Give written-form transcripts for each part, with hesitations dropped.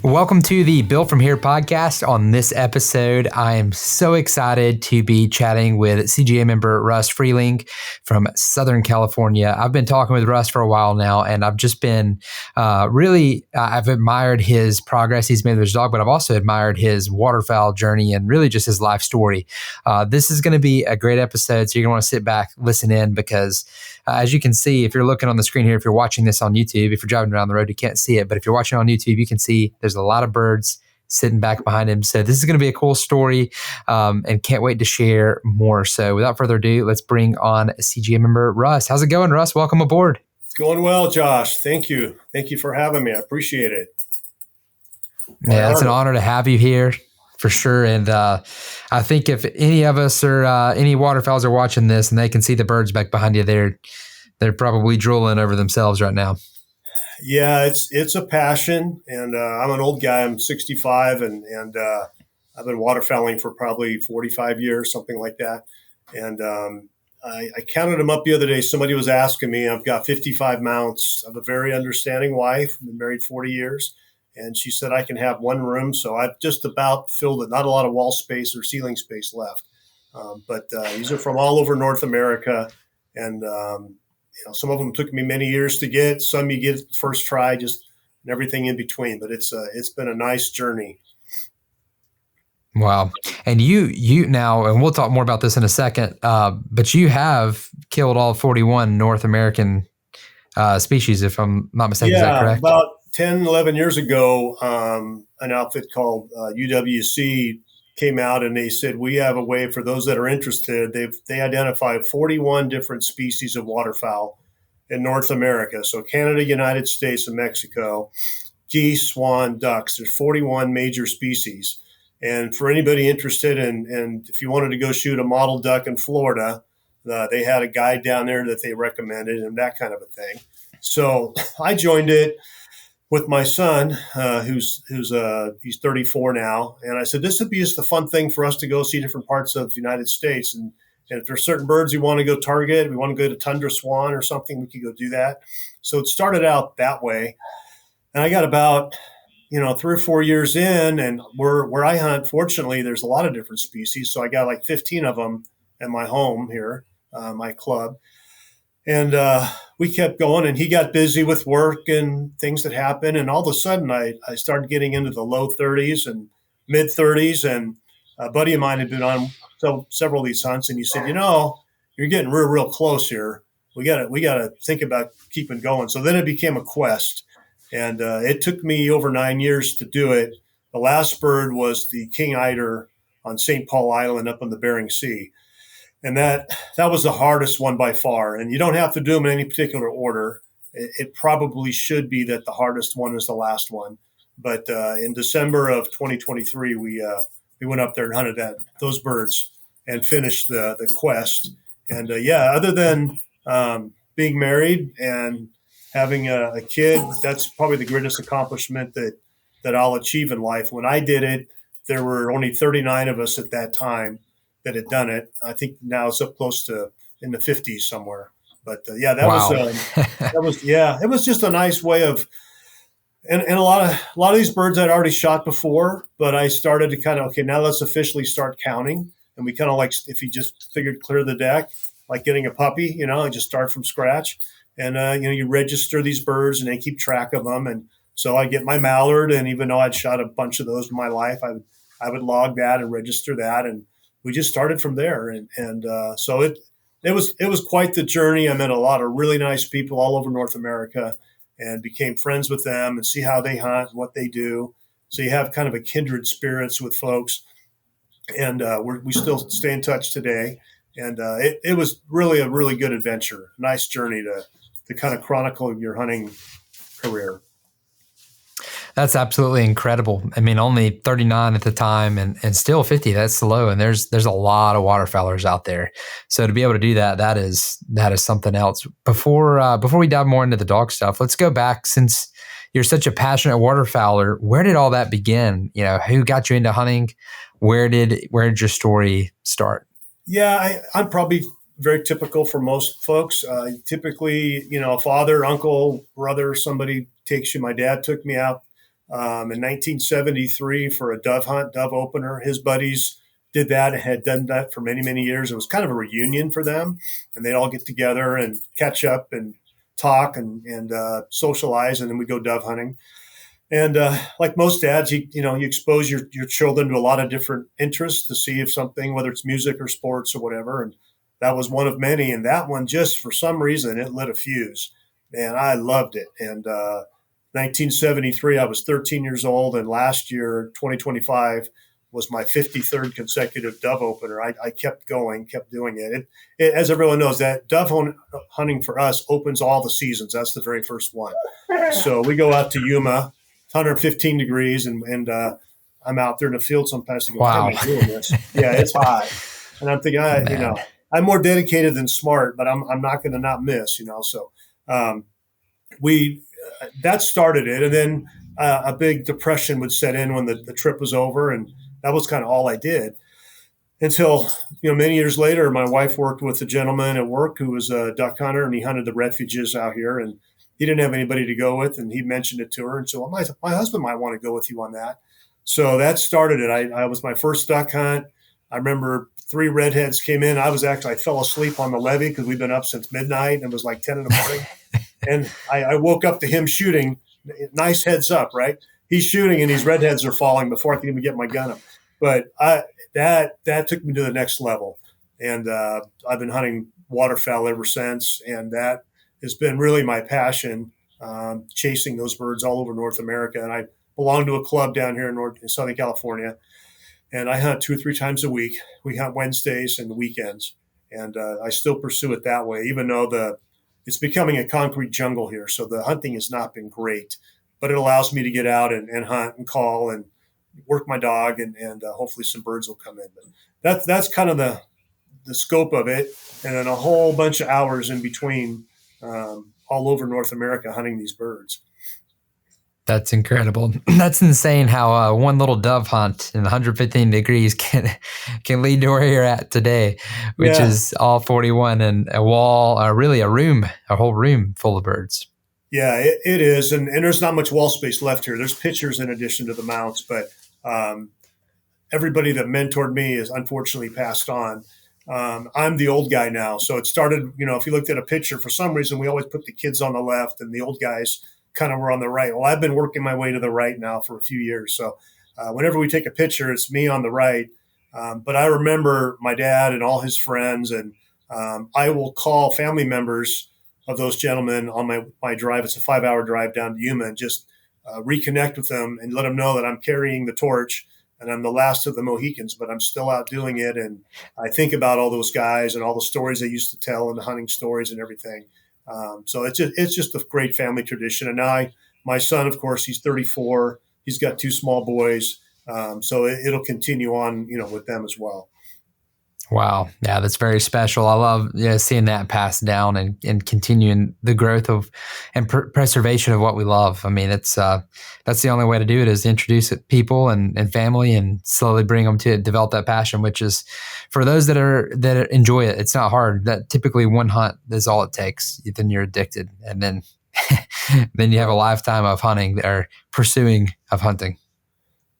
Welcome to the Built From Here podcast. On this episode, I am so excited to be chatting with CGA member Russ Freehling from Southern California. I've been talking with Russ for a while now, and I've just been I've admired his progress he's made with his dog, but I've also admired his waterfowl journey and really just his life story. This is going to be a great episode, so you're going to want to sit back, listen in, because as you can see, if you're looking on the screen here, if you're watching this on YouTube, if you're driving around the road, you can't see it. But if you're watching on YouTube, you can see there's a lot of birds sitting back behind him. So this is going to be a cool story and can't wait to share more. So without further ado, let's bring on CGA member Russ. How's it going, Russ? Welcome aboard. It's going well, Josh. Thank you. Thank you for having me. I appreciate it. Yeah, it's an honor to have you here. For sure. And I think if any of us or any waterfowls are watching this and they can see the birds back behind you, they're probably drooling over themselves right now. Yeah, it's a passion. And I'm an old guy. I'm 65 and I've been waterfowling for probably 45 years, something like that. And I counted them up the other day. Somebody was asking me, I've got 55 mounts. I have a very understanding wife. I've been married 40 years. And she said, I can have one room. So I've just about filled it. Not a lot of wall space or ceiling space left. But these are from all over North America. And, some of them took me many years to get. Some you get first try, just and everything in between. But it's been a nice journey. Wow. And you now, and we'll talk more about this in a second, but you have killed all 41 North American species, if I'm not mistaken. Yeah, is that correct? About 10, 11 years ago, an outfit called UWC came out and they said, we have a way for those that are interested. They identified 41 different species of waterfowl in North America. So Canada, United States, and Mexico, geese, swan, ducks. There's 41 major species. And for anybody interested and if you wanted to go shoot a model duck in Florida, they had a guide down there that they recommended and that kind of a thing. So I joined it with my son, he's 34 now. And I said, this would be just a fun thing for us to go see different parts of the United States. And if there's certain birds we want to go target, we want to go to tundra swan or something, we could go do that. So it started out that way. And I got about, 3 or 4 years in, and where I hunt, fortunately, there's a lot of different species. So I got like 15 of them at my home here, my club. And we kept going, and he got busy with work and things that happened. And all of a sudden, I started getting into the low 30s and mid 30s. And a buddy of mine had been on several of these hunts, and he said, you're getting real close here. We got to think about keeping going. So then it became a quest, and it took me over 9 years to do it. The last bird was the king eider on St. Paul Island up in the Bering Sea. And that was the hardest one by far. And you don't have to do them in any particular order. It probably should be that the hardest one is the last one. But in December of 2023, we went up there and hunted those birds and finished the quest. And other than being married and having a kid, that's probably the greatest accomplishment that I'll achieve in life. When I did it, there were only 39 of us at that time that had done it. I think now it's up close to in the 50s somewhere. But Wow. It was just a nice way of, and a lot of these birds I'd already shot before, but I started to kind of, okay, now let's officially start counting. And we kind of like, if you just figured clear the deck, like getting a puppy, and just start from scratch. And, you register these birds and then keep track of them. And so I get my mallard, and even though I'd shot a bunch of those in my life, I would log that and register that. And we just started from there. And so it was quite the journey. I met a lot of really nice people all over North America and became friends with them and see how they hunt, what they do. So you have kind of a kindred spirits with folks. And we still stay in touch today. And it was really a really good adventure, nice journey to kind of chronicle your hunting career. That's absolutely incredible. I mean, only 39 at the time and still 50, that's low. And there's a lot of waterfowlers out there. So to be able to do that is something else. Before we dive more into the dog stuff, let's go back, since you're such a passionate waterfowler. Where did all that begin? Who got you into hunting? Where did your story start? Yeah, I'm probably very typical for most folks. Typically, father, uncle, brother, somebody takes you. My dad took me out in 1973 for a dove hunt, dove opener. His buddies did that and had done that for many, many years. It was kind of a reunion for them, and they'd all get together and catch up and talk and socialize, and then we go dove hunting. And like most dads, you expose your children to a lot of different interests to see if something, whether it's music or sports or whatever. And that was one of many. And that one, just for some reason, it lit a fuse. And I loved it. And 1973, I was 13 years old. And last year, 2025, was my 53rd consecutive dove opener. I kept going, kept doing it. As everyone knows, that dove hunting for us opens all the seasons. That's the very first one. So we go out to Yuma. 115 degrees, and I'm out there in the field sometimes. Go, wow, why am I doing this? Yeah, it's hot, and I'm thinking, I'm more dedicated than smart, but I'm not going to not miss, So we that started it, and then a big depression would set in when the trip was over, and that was kind of all I did until many years later. My wife worked with a gentleman at work who was a duck hunter, and he hunted the refuges out here, and he didn't have anybody to go with, and he mentioned it to her. And so my husband might want to go with you on that. So that started it. I was my first duck hunt. I remember 3 redheads came in. I fell asleep on the levee because we've been up since midnight, and it was like 10 in the morning. And I woke up to him shooting. Nice heads up, right? He's shooting, and these redheads are falling before I can even get my gun up. But that took me to the next level. And I've been hunting waterfowl ever since, and that has been really my passion, chasing those birds all over North America. And I belong to a club down here in Southern California, and I hunt 2 or 3 times a week. We hunt Wednesdays and weekends, and I still pursue it that way, even though it's becoming a concrete jungle here. So the hunting has not been great, but it allows me to get out and hunt and call and work my dog, and hopefully some birds will come in. But that's kind of the scope of it, and then a whole bunch of hours in between. All over North America hunting these birds. That's incredible. That's insane how one little dove hunt in 115 degrees can lead to where you're at today, which is all 41 and a wall, really a whole room full of birds. Yeah, it is. And there's not much wall space left here. There's pictures in addition to the mounts, but everybody that mentored me is unfortunately passed on. I'm the old guy now. So it started, if you looked at a picture, for some reason, we always put the kids on the left and the old guys kind of were on the right. Well, I've been working my way to the right now for a few years. So whenever we take a picture, it's me on the right. But I remember my dad and all his friends, and I will call family members of those gentlemen on my drive. It's a 5-hour drive down to Yuma, and just reconnect with them and let them know that I'm carrying the torch. And I'm the last of the Mohicans, but I'm still out doing it. And I think about all those guys and all the stories they used to tell and the hunting stories and everything. So it's just a great family tradition. And now my son, of course, he's 34. He's got 2 small boys. So it'll continue on, with them as well. Wow. Yeah, that's very special. I love seeing that passed down and continuing the growth of and preservation of what we love. I mean, that's the only way to do it, is introduce it people and family and slowly bring them to develop that passion, which is for those that enjoy it. It's not hard. That typically one hunt is all it takes. Then you're addicted. And then, then you have a lifetime of hunting or pursuing of hunting.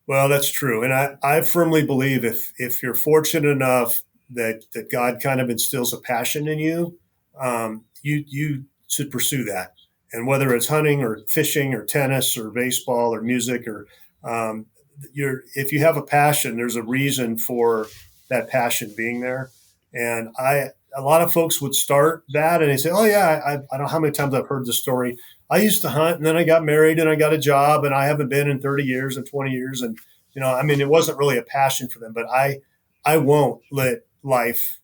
Well, that's true. And I firmly believe if you're fortunate enough that God kind of instills a passion in you, you should pursue that. And whether it's hunting or fishing or tennis or baseball or music or if you have a passion, there's a reason for that passion being there. And a lot of folks would start that and they say, oh yeah, I don't know how many times I've heard the story. I used to hunt and then I got married and I got a job and I haven't been in 30 years and 20 years. And, it wasn't really a passion for them, but I won't let life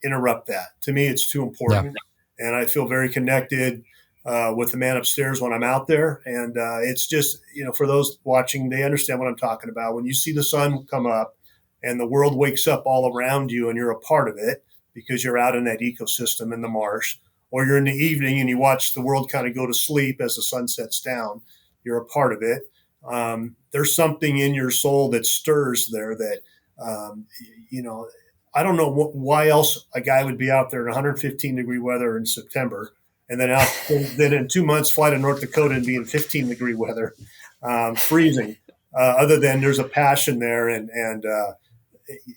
interrupt that. To me, it's too important. Yeah. And I feel very connected with the man upstairs when I'm out there. And it's just, for those watching, they understand what I'm talking about. When you see the sun come up and the world wakes up all around you and you're a part of it because you're out in that ecosystem in the marsh, or you're in the evening and you watch the world kind of go to sleep as the sun sets down, you're a part of it. There's something in your soul that stirs there that, I don't know why else a guy would be out there in 115 degree weather in September and then in 2 months fly to North Dakota and be in 15-degree weather, freezing. Other than there's a passion there, and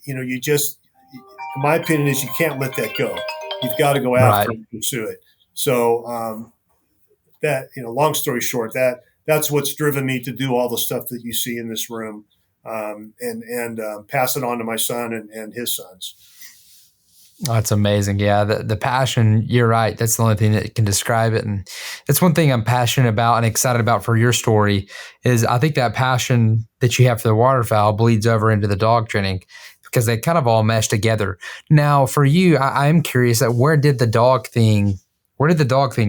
you just, in my opinion, is you can't let that go. You've got to go after Right. it and pursue it. So that, long story short, that's what's driven me to do all the stuff that you see in this room, and pass it on to my son and his sons. That's amazing. Yeah, the passion, you're right. That's the only thing that can describe it. And that's one thing I'm passionate about and excited about for your story is I think that passion that you have for the waterfowl bleeds over into the dog training because they kind of all mesh together. Now, for you, I'm curious that where did the dog thing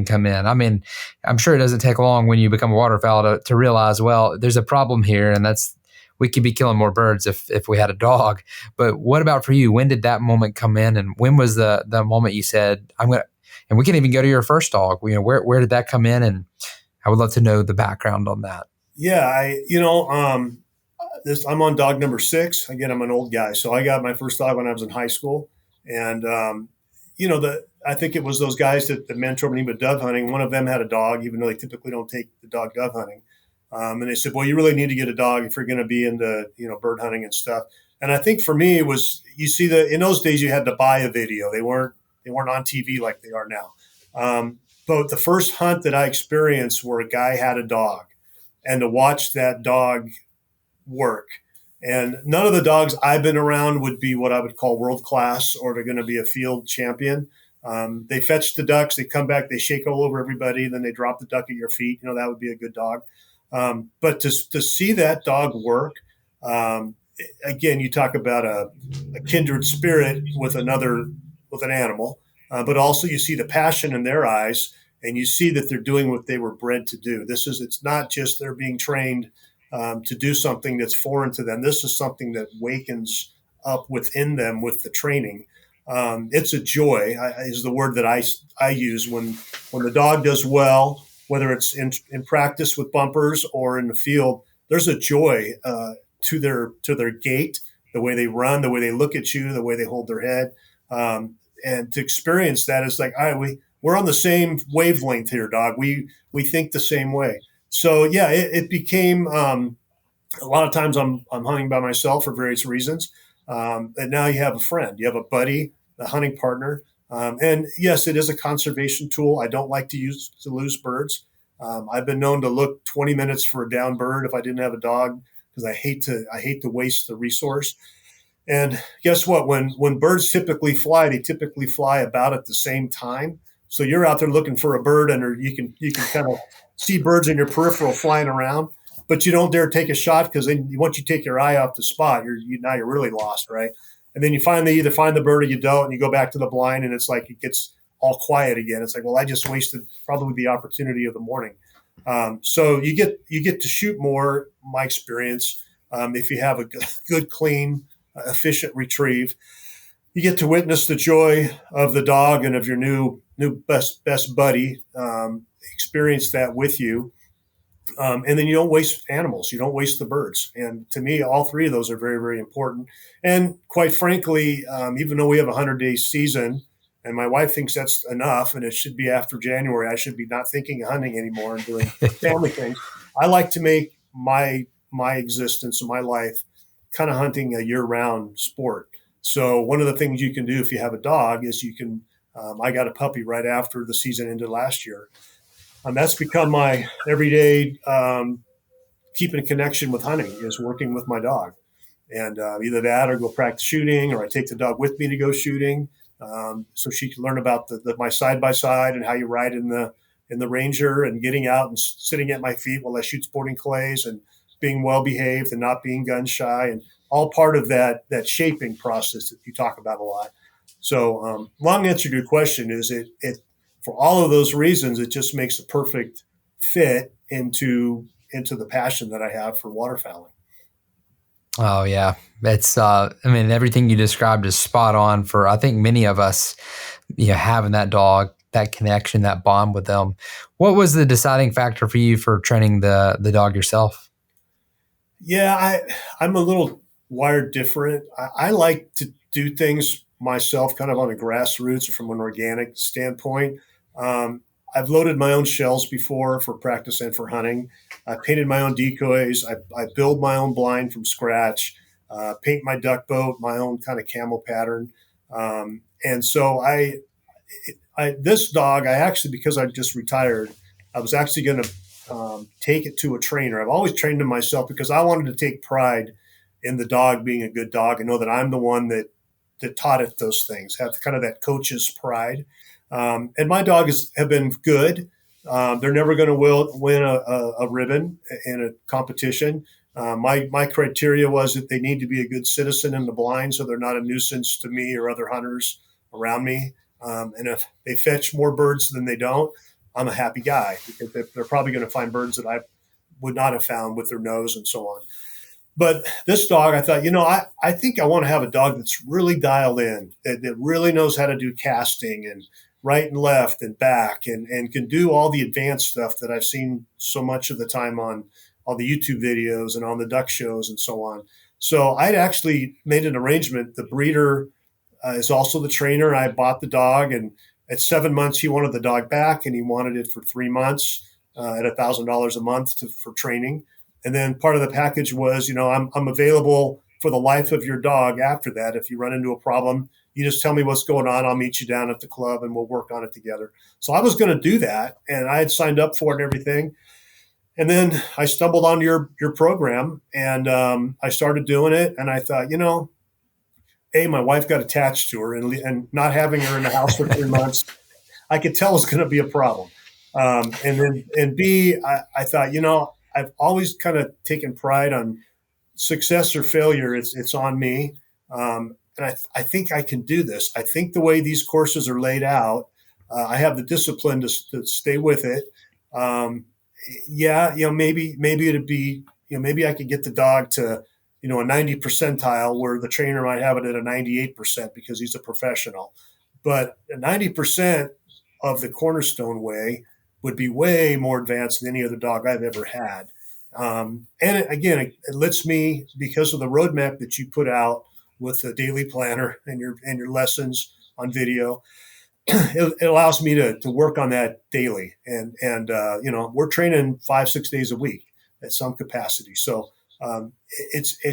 come in? I mean, I'm sure it doesn't take long when you become a waterfowl to realize, well, there's a problem here, and that's we could be killing more birds if we had a dog. But what about for you? When did that moment come in, and when was the moment you said, "I'm gonna"? And we can even go to your first dog. Where did that come in? And I would love to know the background on that. Yeah, I'm on dog number 6. Again, I'm an old guy, so I got my first dog when I was in high school, and I think it was those guys that mentored me with dove hunting. One of them had a dog, even though they typically don't take the dog dove hunting. And they said, "Well, you really need to get a dog if you're going to be into bird hunting and stuff." And I think for me it was, you see, in those days you had to buy a video. They weren't on TV like they are now. But the first hunt that I experienced where a guy had a dog, and to watch that dog work. And none of the dogs I've been around would be what I would call world class, or they're going to be a field champion. They fetch the ducks, they come back, they shake all over everybody, then they drop the duck at your feet. That would be a good dog. But to see that dog work, again, you talk about a kindred spirit with an animal, but also you see the passion in their eyes, and you see that they're doing what they were bred to do. It's not just they're being trained to do something that's foreign to them. This is something that wakens up within them with the training. It's a joy, is the word that I use when the dog does well, whether it's in practice with bumpers or in the field. There's a joy to their gait, the way they run, the way they look at you, the way they hold their head, and to experience that is like, all right, we're on the same wavelength here, dog. We think the same way. So yeah, it became a lot of times I'm hunting by myself for various reasons, and now you have a friend, you have a buddy, a hunting partner. And yes, it is a conservation tool. I don't like to lose birds. I've been known to look 20 minutes for a down bird if I didn't have a dog, because I hate to waste the resource. And guess what? When birds typically fly, they typically fly about at the same time. So you're out there looking for a bird, and you can kind of see birds in your peripheral flying around, but you don't dare take a shot, because then once you take your eye off the spot, now you're really lost, right? And then you finally either find the bird or you don't, and you go back to the blind, and it's like it gets all quiet again. It's like, well, I just wasted probably the opportunity of the morning. So you get to shoot more. My experience, if you have a good, clean, efficient retrieve, you get to witness the joy of the dog and of your new best buddy. Experience that with you. And then you don't waste animals. You don't waste the birds. And to me, all three of those are very, very important. And quite frankly, even though we have a 100-day season, and my wife thinks that's enough, and it should be after January, I should be not thinking of hunting anymore and doing family things. I like to make my existence and my life kind of hunting a year-round sport. So one of the things you can do if you have a dog is I got a puppy right after the season ended last year. That's become my everyday keeping a connection with hunting, is working with my dog. And either that or go practice shooting, or I take the dog with me to go shooting, so she can learn about my side-by-side and how you ride in the Ranger, and getting out and sitting at my feet while I shoot sporting clays, and being well-behaved and not being gun shy, and all part of that shaping process that you talk about a lot. So long answer to your question is it for all of those reasons, it just makes a perfect fit into the passion that I have for waterfowling. Oh yeah, it's. I mean, everything you described is spot on for, I think, many of us. Having that dog, that connection, that bond with them. What was the deciding factor for you for training the dog yourself? Yeah, I'm a little wired different. I like to do things myself, kind of on a grassroots or from an organic standpoint. I've loaded my own shells before for practice and for hunting. I painted my own decoys. I build my own blind from scratch. Paint my duck boat, my own kind of camo pattern. And so this dog, I actually, because I just retired, I was actually going to take it to a trainer. I've always trained him myself because I wanted to take pride in the dog being a good dog and know that I'm the one that taught it those things, have kind of that coach's pride. And my dogs have been good. They're never going to win a ribbon in a competition. My criteria was that they need to be a good citizen in the blind, so they're not a nuisance to me or other hunters around me. And if they fetch more birds than they don't, I'm a happy guy because they're probably going to find birds that I would not have found with their nose and so on. But this dog, I thought, I think I want to have a dog that's really dialed in, that really knows how to do casting and right and left and back and can do all the advanced stuff that I've seen so much of the time on all the YouTube videos and on the duck shows and so on. So I'd actually made an arrangement. The breeder is also the trainer. I bought the dog, and at 7 months, he wanted the dog back, and he wanted it for 3 months at $1,000 a month for training. And then part of the package was, I'm available for the life of your dog after that. If you run into a problem, you just tell me what's going on. I'll meet you down at the club and we'll work on it together. So I was going to do that, and I had signed up for it and everything. And then I stumbled on your program, and I started doing it. And I thought, my wife got attached to her, and not having her in the house for 3 months, I could tell was going to be a problem. And B, I thought, I've always kind of taken pride on success or failure. It's on me. And I think I can do this. I think the way these courses are laid out, I have the discipline to stay with it. Maybe it'd be, maybe I could get the dog to, a 90 percentile where the trainer might have it at a 98% because he's a professional. But 90% of the cornerstone way would be way more advanced than any other dog I've ever had. And it lets me, because of the roadmap that you put out with the daily planner and your lessons on video, it allows me to work on that daily. And we're training 5-6 days a week at some capacity. So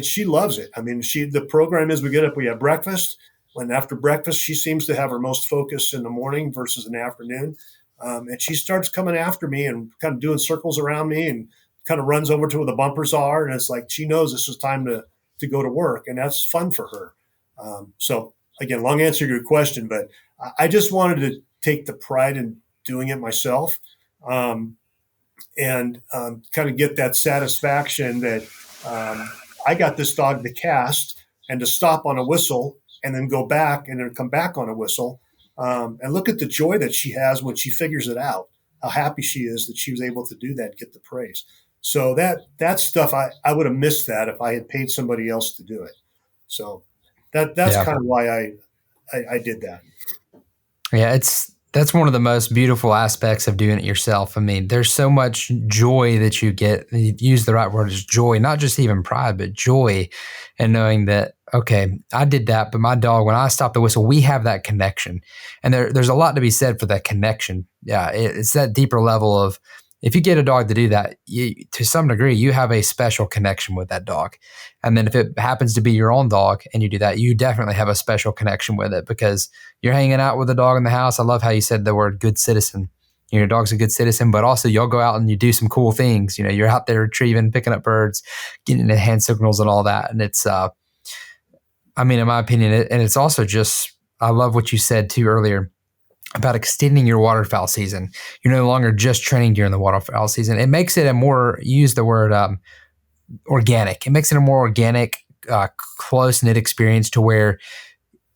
she loves it. I mean, the program is we get up, we have breakfast. And after breakfast, she seems to have her most focus in the morning versus in the afternoon. And she starts coming after me and kind of doing circles around me and kind of runs over to where the bumpers are. And it's like, she knows this is time to go to work. And that's fun for her. So again, long answer to your question, but I just wanted to take the pride in doing it myself. And kind of get that satisfaction that I got this dog to cast and to stop on a whistle and then go back and then come back on a whistle. And look at the joy that she has when she figures it out, how happy she is that she was able to do that and get the praise. So that stuff, I would have missed that if I had paid somebody else to do it. So that's kind of why I did that. Yeah, that's one of the most beautiful aspects of doing it yourself. I mean, there's so much joy that you get. You use the right word, is joy, not just even pride, but joy, and knowing that, okay, I did that, but my dog, when I stop the whistle, we have that connection. And there's a lot to be said for that connection. Yeah, it's that deeper level of, if you get a dog to do that, to some degree, you have a special connection with that dog. And then if it happens to be your own dog and you do that, you definitely have a special connection with it because you're hanging out with the dog in the house. I love how you said the word good citizen. Your dog's a good citizen, but also you'll go out and you do some cool things. You're out there retrieving, picking up birds, getting the hand signals and all that. And it's, in my opinion, and it's also just, I love what you said too earlier about extending your waterfowl season. You're no longer just training during the waterfowl season. It makes it use the word organic. It makes it a more organic, close-knit experience to where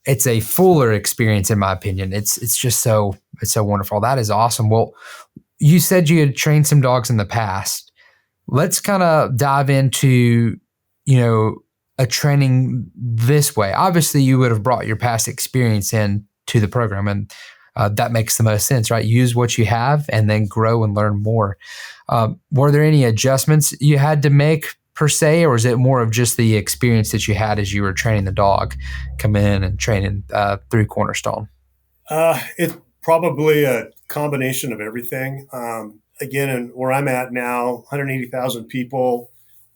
it's a fuller experience, in my opinion. It's so wonderful. That is awesome. Well, you said you had trained some dogs in the past. Let's kind of dive into, a training this way. Obviously, you would have brought your past experience into the program, and that makes the most sense, right? Use what you have and then grow and learn more. Were there any adjustments you had to make per se, or is it more of just the experience that you had as you were training the dog come in and training through Cornerstone? Probably a combination of everything. Again, and where I'm at now, 180,000 people,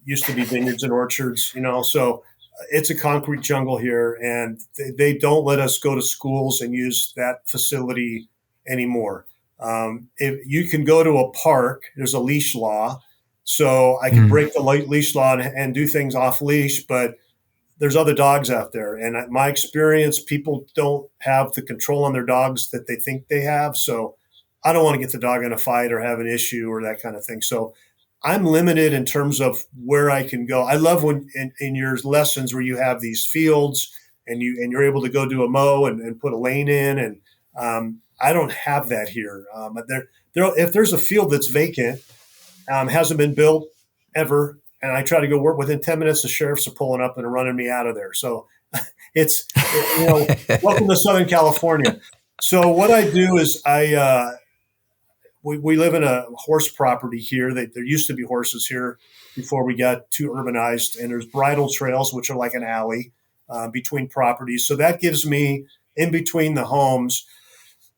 used to be vineyards and orchards, so it's a concrete jungle here, and they don't let us go to schools and use that facility anymore. If you can go to a park, there's a leash law, so I can break the leash law and do things off leash, but there's other dogs out there. And my experience, people don't have the control on their dogs that they think they have. So I don't want to get the dog in a fight or have an issue or that kind of thing. So I'm limited in terms of where I can go. I love when in your lessons where you have these fields and you're able to go do a mow and put a lane in. And I don't have that here. If there's a field that's vacant, hasn't been built ever, and I try to go work within 10 minutes, the sheriffs are pulling up and are running me out of there. So welcome to Southern California. So what I do is we live in a horse property here. There used to be horses here before we got too urbanized, and there's bridle trails, which are like an alley between properties. So that gives me, in between the homes,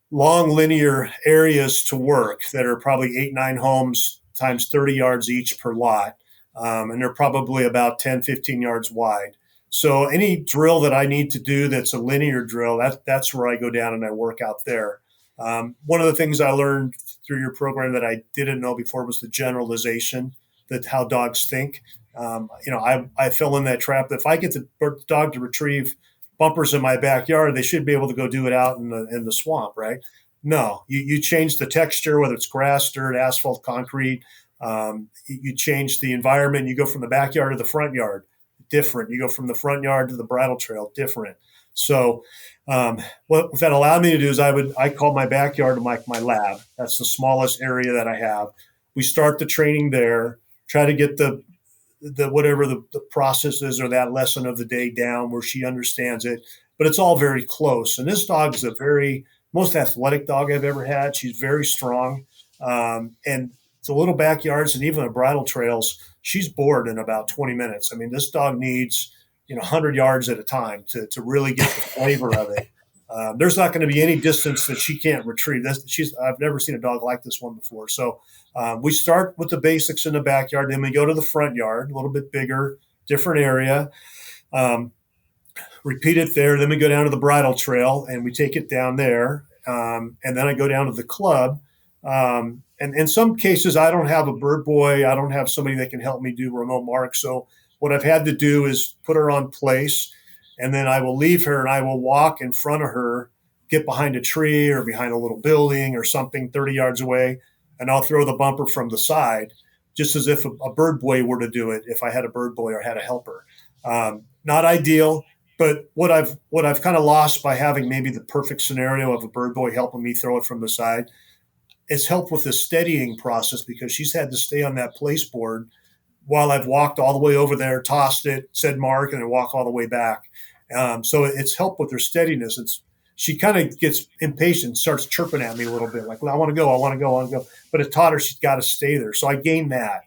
long linear areas to work that are probably 8-9 homes times 30 yards each per lot. And they're probably about 10, 15 yards wide. So any drill that I need to do that's a linear drill, that's where I go down and I work out there. One of the things I learned through your program that I didn't know before was the generalization, that how dogs think. I fell in that trap. If I get the dog to retrieve bumpers in my backyard, they should be able to go do it out in the swamp, right? No, you change the texture, whether it's grass, dirt, asphalt, concrete. You change the environment. You go from the backyard to the front yard, different. You go from the front yard to the bridle trail, different. So what that allowed me to do is I call my backyard like my lab. That's the smallest area that I have. We start the training there, try to get the whatever the process is or that lesson of the day down where she understands it. But it's all very close. And this dog is the most athletic dog I've ever had. She's very strong. And the little backyards and even the bridle trails, she's bored in about 20 minutes. I mean, this dog needs 100 yards at a time to really get the flavor of it. There's not going to be any distance that she can't retrieve. I've never seen a dog like this one before. So we start with the basics in the backyard, then we go to the front yard, a little bit bigger, different area. Repeat it there. Then we go down to the bridle trail and we take it down there. And then I go down to the club. And in some cases, I don't have a bird boy. I don't have somebody that can help me do remote marks. So what I've had to do is put her on place, and then I will leave her and I will walk in front of her, get behind a tree or behind a little building or something 30 yards away, and I'll throw the bumper from the side, just as if a bird boy were to do it if I had a bird boy or had a helper. Not ideal, but what I've kind of lost by having maybe the perfect scenario of a bird boy helping me throw it from the side, it's helped with the steadying process because she's had to stay on that place board while I've walked all the way over there, tossed it, said mark, and then walk all the way back. So it's helped with her steadiness. She kind of gets impatient, starts chirping at me a little bit, like, well, I want to go. But it taught her she's got to stay there. So I gained that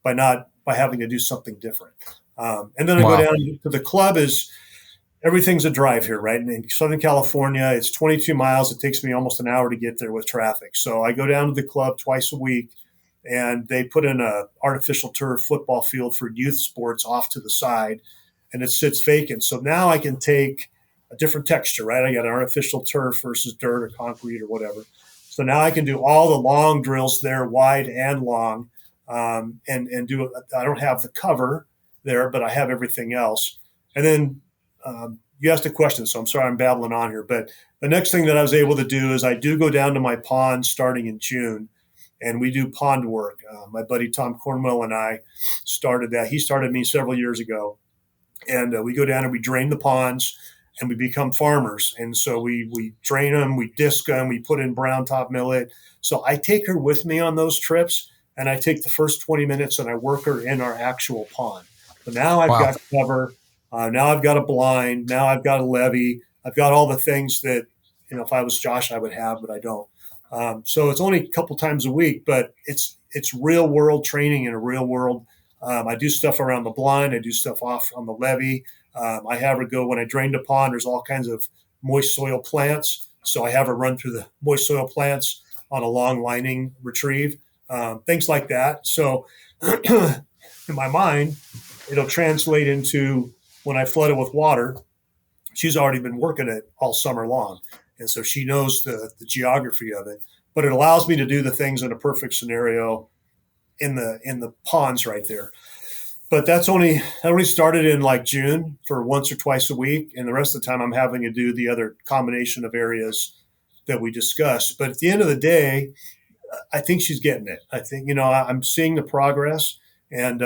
by having to do something different. And then I go down to the club. Everything's a drive here, right? In Southern California, it's 22 miles. It takes me almost an hour to get there with traffic. So I go down to the club twice a week, and they put in a artificial turf football field for youth sports off to the side, and it sits vacant. So now I can take a different texture, right? I got an artificial turf versus dirt or concrete or whatever. So now I can do all the long drills there, wide and long, and do it. I don't have the cover there, but I have everything else. And then you asked a question, so I'm sorry I'm babbling on here. But the next thing that I was able to do is I do go down to my pond starting in June, and we do pond work. My buddy Tom Cornwell and I started that. He started me several years ago. And we go down and we drain the ponds, and we become farmers. And so we drain them, we disc them, we put in brown top millet. So I take her with me on those trips, and I take the first 20 minutes and I work her in our actual pond. So now I've got cover. Now I've got a blind. Now I've got a levee. I've got all the things that, if I was Josh, I would have, but I don't. So it's only a couple times a week, but it's real world training in a real world. I do stuff around the blind. I do stuff off on the levee. I have her go when I drain the pond. There's all kinds of moist soil plants. So I have her run through the moist soil plants on a long lining retrieve, things like that. So in my mind, it'll translate into when I flood it with water, she's already been working it all summer long. And so she knows the geography of it, but it allows me to do the things in a perfect scenario in the ponds right there. But that only started in like June for once or twice a week. And the rest of the time I'm having to do the other combination of areas that we discussed. But at the end of the day, I think she's getting it. I think, I'm seeing the progress, and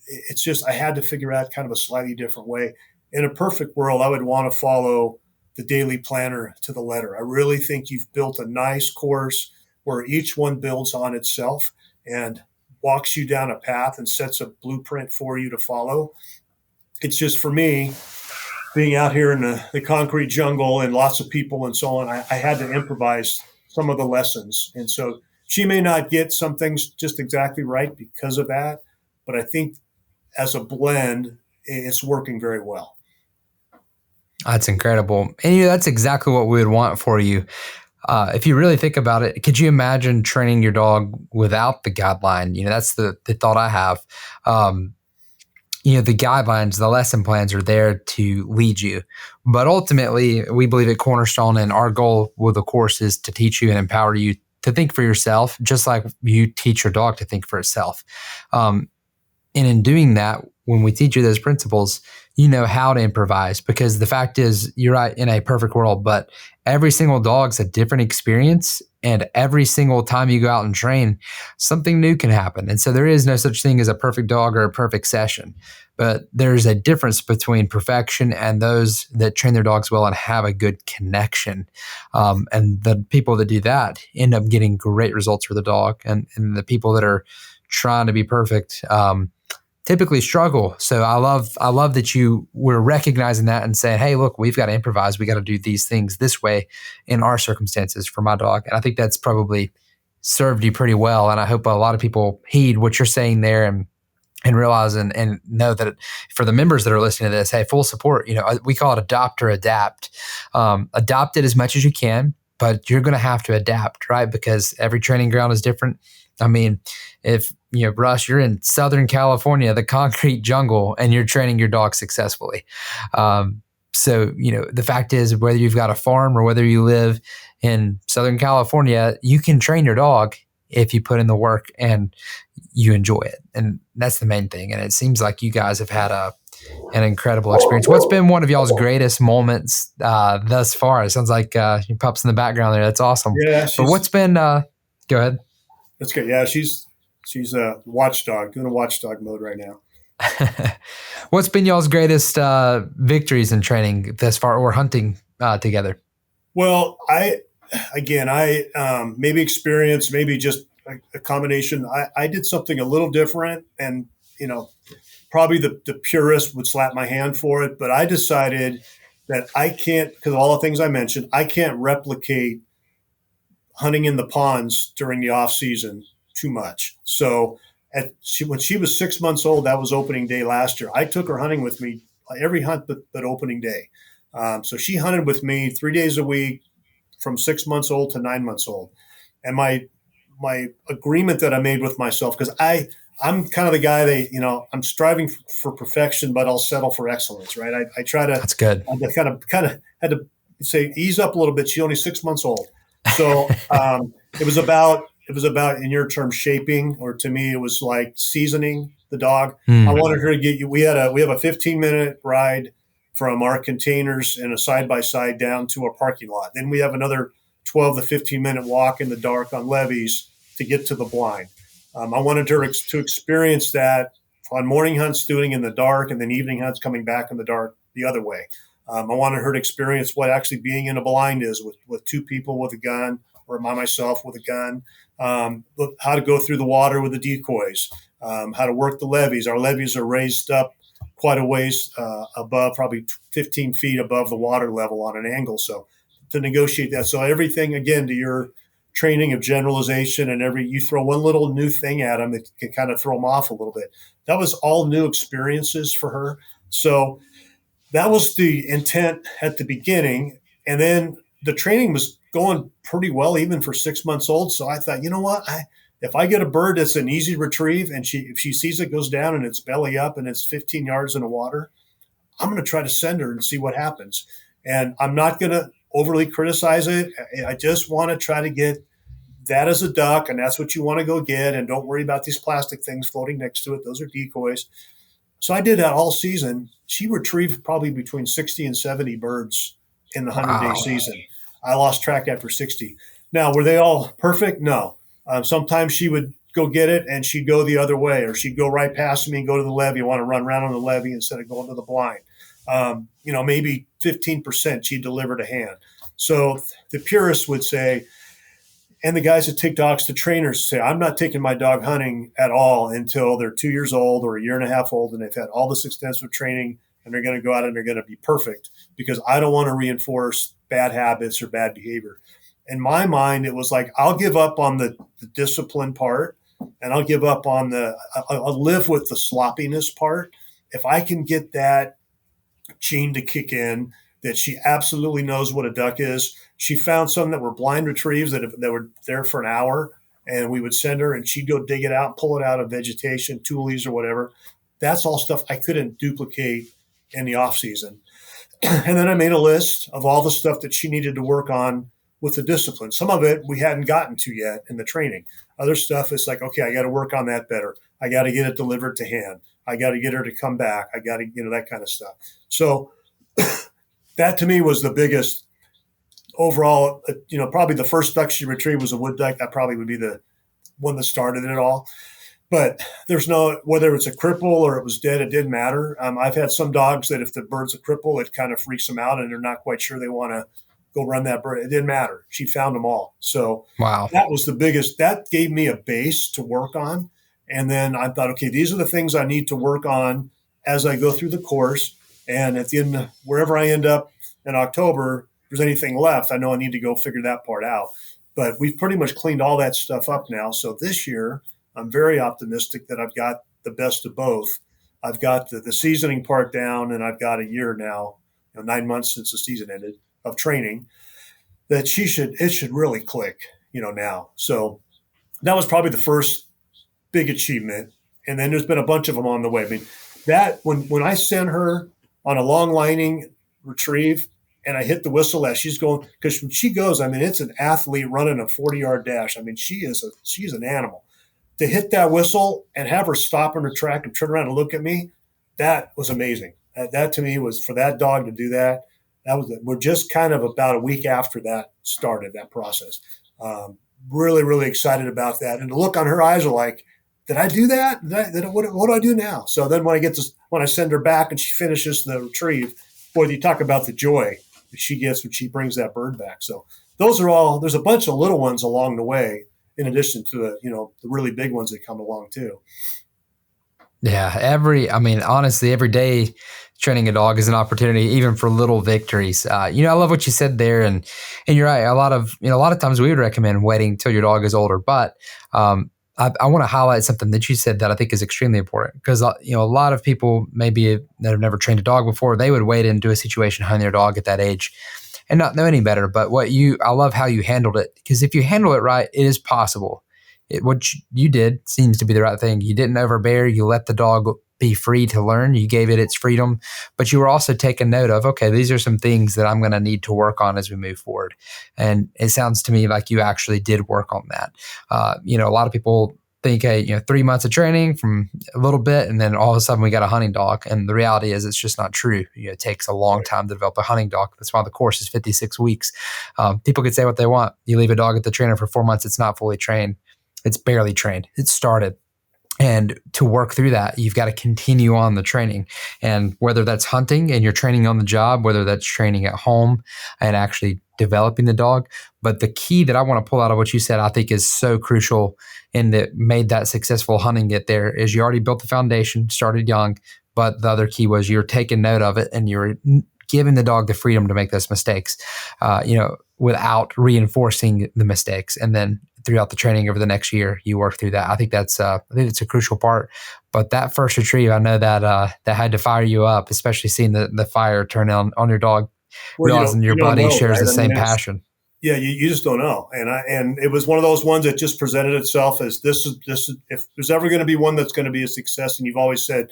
it's just, I had to figure out kind of a slightly different way. In a perfect world, I would want to follow the daily planner to the letter. I really think you've built a nice course where each one builds on itself and walks you down a path and sets a blueprint for you to follow. It's just, for me, being out here in the concrete jungle and lots of people and so on, I had to improvise some of the lessons. And so she may not get some things just exactly right because of that, but I think as a blend, it's working very well. That's incredible. And that's exactly what we would want for you. If you really think about it, could you imagine training your dog without the guideline? That's the thought I have. The guidelines, the lesson plans are there to lead you. But ultimately, we believe at Cornerstone, and our goal with the course is to teach you and empower you to think for yourself, just like you teach your dog to think for itself. And in doing that, when we teach you those principles, you know how to improvise, because the fact is, you're right, in a perfect world, but every single dog's a different experience. And every single time you go out and train, something new can happen. And so there is no such thing as a perfect dog or a perfect session. But there's a difference between perfection and those that train their dogs well and have a good connection. And the people that do that end up getting great results for the dog. And the people that are trying to be perfect typically struggle. So I love that you were recognizing that and saying, hey, look, we've got to improvise. We got to do these things this way in our circumstances for my dog. And I think that's probably served you pretty well. And I hope a lot of people heed what you're saying there and realize and know that for the members that are listening to this, hey, full support. We call it adopt or adapt. Adopt it as much as you can, but you're going to have to adapt, right? Because every training ground is different. I mean, if, Russ, you're in Southern California, the concrete jungle, and you're training your dog successfully. So, the fact is, whether you've got a farm or whether you live in Southern California, you can train your dog if you put in the work and you enjoy it. And that's the main thing. And it seems like you guys have had an incredible experience. What's been one of y'all's greatest moments thus far? It sounds like your pup's in the background there. That's awesome. Yeah. But what's been, go ahead. That's good. Yeah, she's a watchdog, doing a watchdog mode right now. What's been y'all's greatest victories in training thus far, or hunting together? Well, I maybe experience, maybe just a combination. I did something a little different, and probably the purist would slap my hand for it, but I decided that I can't, because of all the things I mentioned, I can't replicate hunting in the ponds during the off season too much. So when she was 6 months old, that was opening day last year, I took her hunting with me every hunt but opening day. So she hunted with me 3 days a week from 6 months old to 9 months old. And my agreement that I made with myself, because I'm kind of the guy that, I'm striving for perfection, but I'll settle for excellence, right? I try to. That's good. I kind of had to say, ease up a little bit. She's only 6 months old. So it was about, in your term, shaping, or to me, it was like seasoning the dog. I wanted her to get you. We have a 15-minute ride from our containers in a side-by-side down to a parking lot. Then we have another 12 to 15-minute walk in the dark on levees to get to the blind. I wanted her to experience that on morning hunts, doing in the dark, and then evening hunts coming back in the dark the other way. I wanted her to experience what actually being in a blind is with two people with a gun, or by myself with a gun, how to go through the water with the decoys, how to work the levees. Our levees are raised up quite a ways above, probably 15 feet above the water level on an angle. So to negotiate that. So everything, again, to your training of generalization, and you throw one little new thing at them, it can kind of throw them off a little bit. That was all new experiences for her. So that was the intent at the beginning. And then the training was going pretty well, even for 6 months old. So I thought, you know what? If I get a bird that's an easy retrieve and if she sees it goes down and it's belly up and it's 15 yards in the water, I'm going to try to send her and see what happens. And I'm not going to overly criticize it. I just want to try to get that as a duck, and that's what you want to go get. And don't worry about these plastic things floating next to it. Those are decoys. So I did that all season. She retrieved probably between 60 and 70 birds in the 100-day season. I lost track after 60. Now, were they all perfect? No. Sometimes she would go get it and she'd go the other way, or she'd go right past me and go to the levee. Want to run around on the levee instead of going to the blind. Maybe 15% she delivered a hand. So the purists would say, and the guys that take dogs to trainers say, I'm not taking my dog hunting at all until they're 2 years old or a year and a half old and they've had all this extensive training and they're going to go out and they're going to be perfect, because I don't want to reinforce bad habits or bad behavior. In my mind, it was like, I'll give up on the discipline part, and I'll give up on I'll live with the sloppiness part. If I can get that gene to kick in, that she absolutely knows what a duck is. She found some that were blind retrieves that were there for an hour, and we would send her and she'd go dig it out, pull it out of vegetation, tulies or whatever. That's all stuff I couldn't duplicate in the off season. And then I made a list of all the stuff that she needed to work on with the discipline. Some of it we hadn't gotten to yet in the training. Other stuff is like, okay, I got to work on that better. I got to get it delivered to hand. I got to get her to come back. I got to, that kind of stuff. So that to me was the biggest overall, probably the first duck she retrieved was a wood duck. That probably would be the one that started it all. But there's no, whether it's a cripple or it was dead, it didn't matter. I've had some dogs that if the bird's a cripple, it kind of freaks them out and they're not quite sure they want to go run that bird. It didn't matter. She found them all. So wow, that was the biggest, that gave me a base to work on. And then I thought, okay, these are the things I need to work on as I go through the course. And at the end, wherever I end up in October, if there's anything left, I know I need to go figure that part out. But we've pretty much cleaned all that stuff up now. So this year, I'm very optimistic that I've got the best of both. I've got the seasoning part down, and I've got a year now, 9 months since the season ended, of training, that it should really click, now. So that was probably the first big achievement. And then there's been a bunch of them on the way. I mean, that when I sent her on a long lining retrieve and I hit the whistle as she's going, because when she goes, I mean, it's an athlete running a 40-yard dash. I mean, she's an animal. To hit that whistle and have her stop in her track and turn around and look at me, that was amazing. That to me was, for that dog to do that, we're just kind of about a week after that started, that process. Really, really excited about that. And the look on her eyes are like, did I do that? What do I do now? So then when I send her back and she finishes the retrieve, boy, you talk about the joy that she gets when she brings that bird back. So those are all, there's a bunch of little ones along the way, in addition to the really big ones that come along too. Yeah. Honestly, every day training a dog is an opportunity, even for little victories. I love what you said there, and you're right. A lot of times we would recommend waiting till your dog is older, but I want to highlight something that you said that I think is extremely important, because a lot of people maybe that have never trained a dog before, they would wade into a situation hunting their dog at that age and not know any better. But I love how you handled it, because if you handle it right, it is possible. What you did seems to be the right thing. You didn't overbear. You let the dog be free to learn. You gave it its freedom, but you were also taking note of, okay, these are some things that I'm going to need to work on as we move forward. And it sounds to me like you actually did work on that. A lot of people think, hey, 3 months of training from a little bit, and then all of a sudden we got a hunting dog. And the reality is it's just not true. It takes a long time to develop a hunting dog. That's why the course is 56 weeks. People could say what they want. You leave a dog at the trainer for 4 months, it's not fully trained. It's barely trained. It started. And to work through that, you've got to continue on the training. And whether that's hunting and you're training on the job, whether that's training at home and actually developing the dog. But the key that I want to pull out of what you said, I think is so crucial and that made that successful hunting get there, is you already built the foundation, started young. But the other key was you're taking note of it and you're giving the dog the freedom to make those mistakes, without reinforcing the mistakes. And then throughout the training over the next year, you work through that. I think it's a crucial part. But that first retrieve, I know that had to fire you up, especially seeing the fire turn on your dog. Well, realizing your you don't buddy know, shares right? the I mean, same passion. yeah, you just don't know. And it was one of those ones that just presented itself as this is if there's ever going to be one that's going to be a success, and you've always said,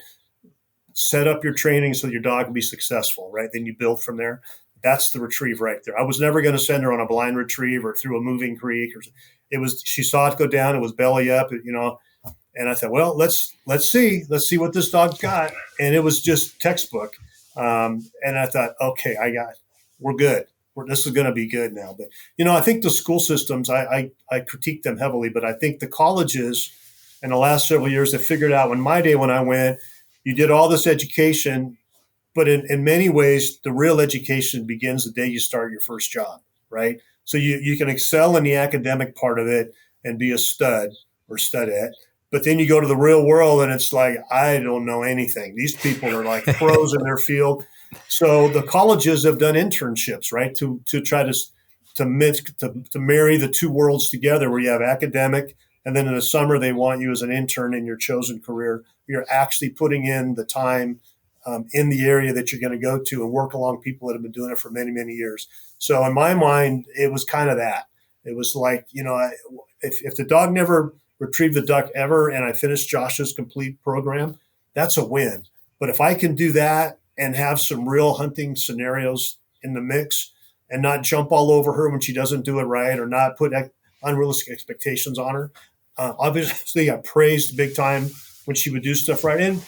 set up your training so your dog can be successful, right? Then you build from there. That's the retrieve right there. I was never going to send her on a blind retrieve or through a moving creek. She saw it go down. It was belly up, and I thought, well, let's see what this dog's got. And it was just textbook. And I thought, okay, we're good. This is going to be good now. But, I think the school systems, I critique them heavily, but I think the colleges in the last several years have figured out, in my day when I went, you did all this education, but in many ways, the real education begins the day you start your first job, right? So you can excel in the academic part of it and be a stud or studette, but then you go to the real world and it's like, I don't know anything. These people are like pros in their field. So the colleges have done internships, right, to try to marry the two worlds together, where you have academic, and then in the summer they want you as an intern in your chosen career. You're actually putting in the time in the area that you're going to go to and work along people that have been doing it for many, many years. So in my mind, it was kind of that. It was like, if the dog never retrieved the duck ever and I finished Josh's complete program, that's a win. But if I can do that and have some real hunting scenarios in the mix and not jump all over her when she doesn't do it right, or not put unrealistic expectations on her. Obviously, I praised big time when she would do stuff right. And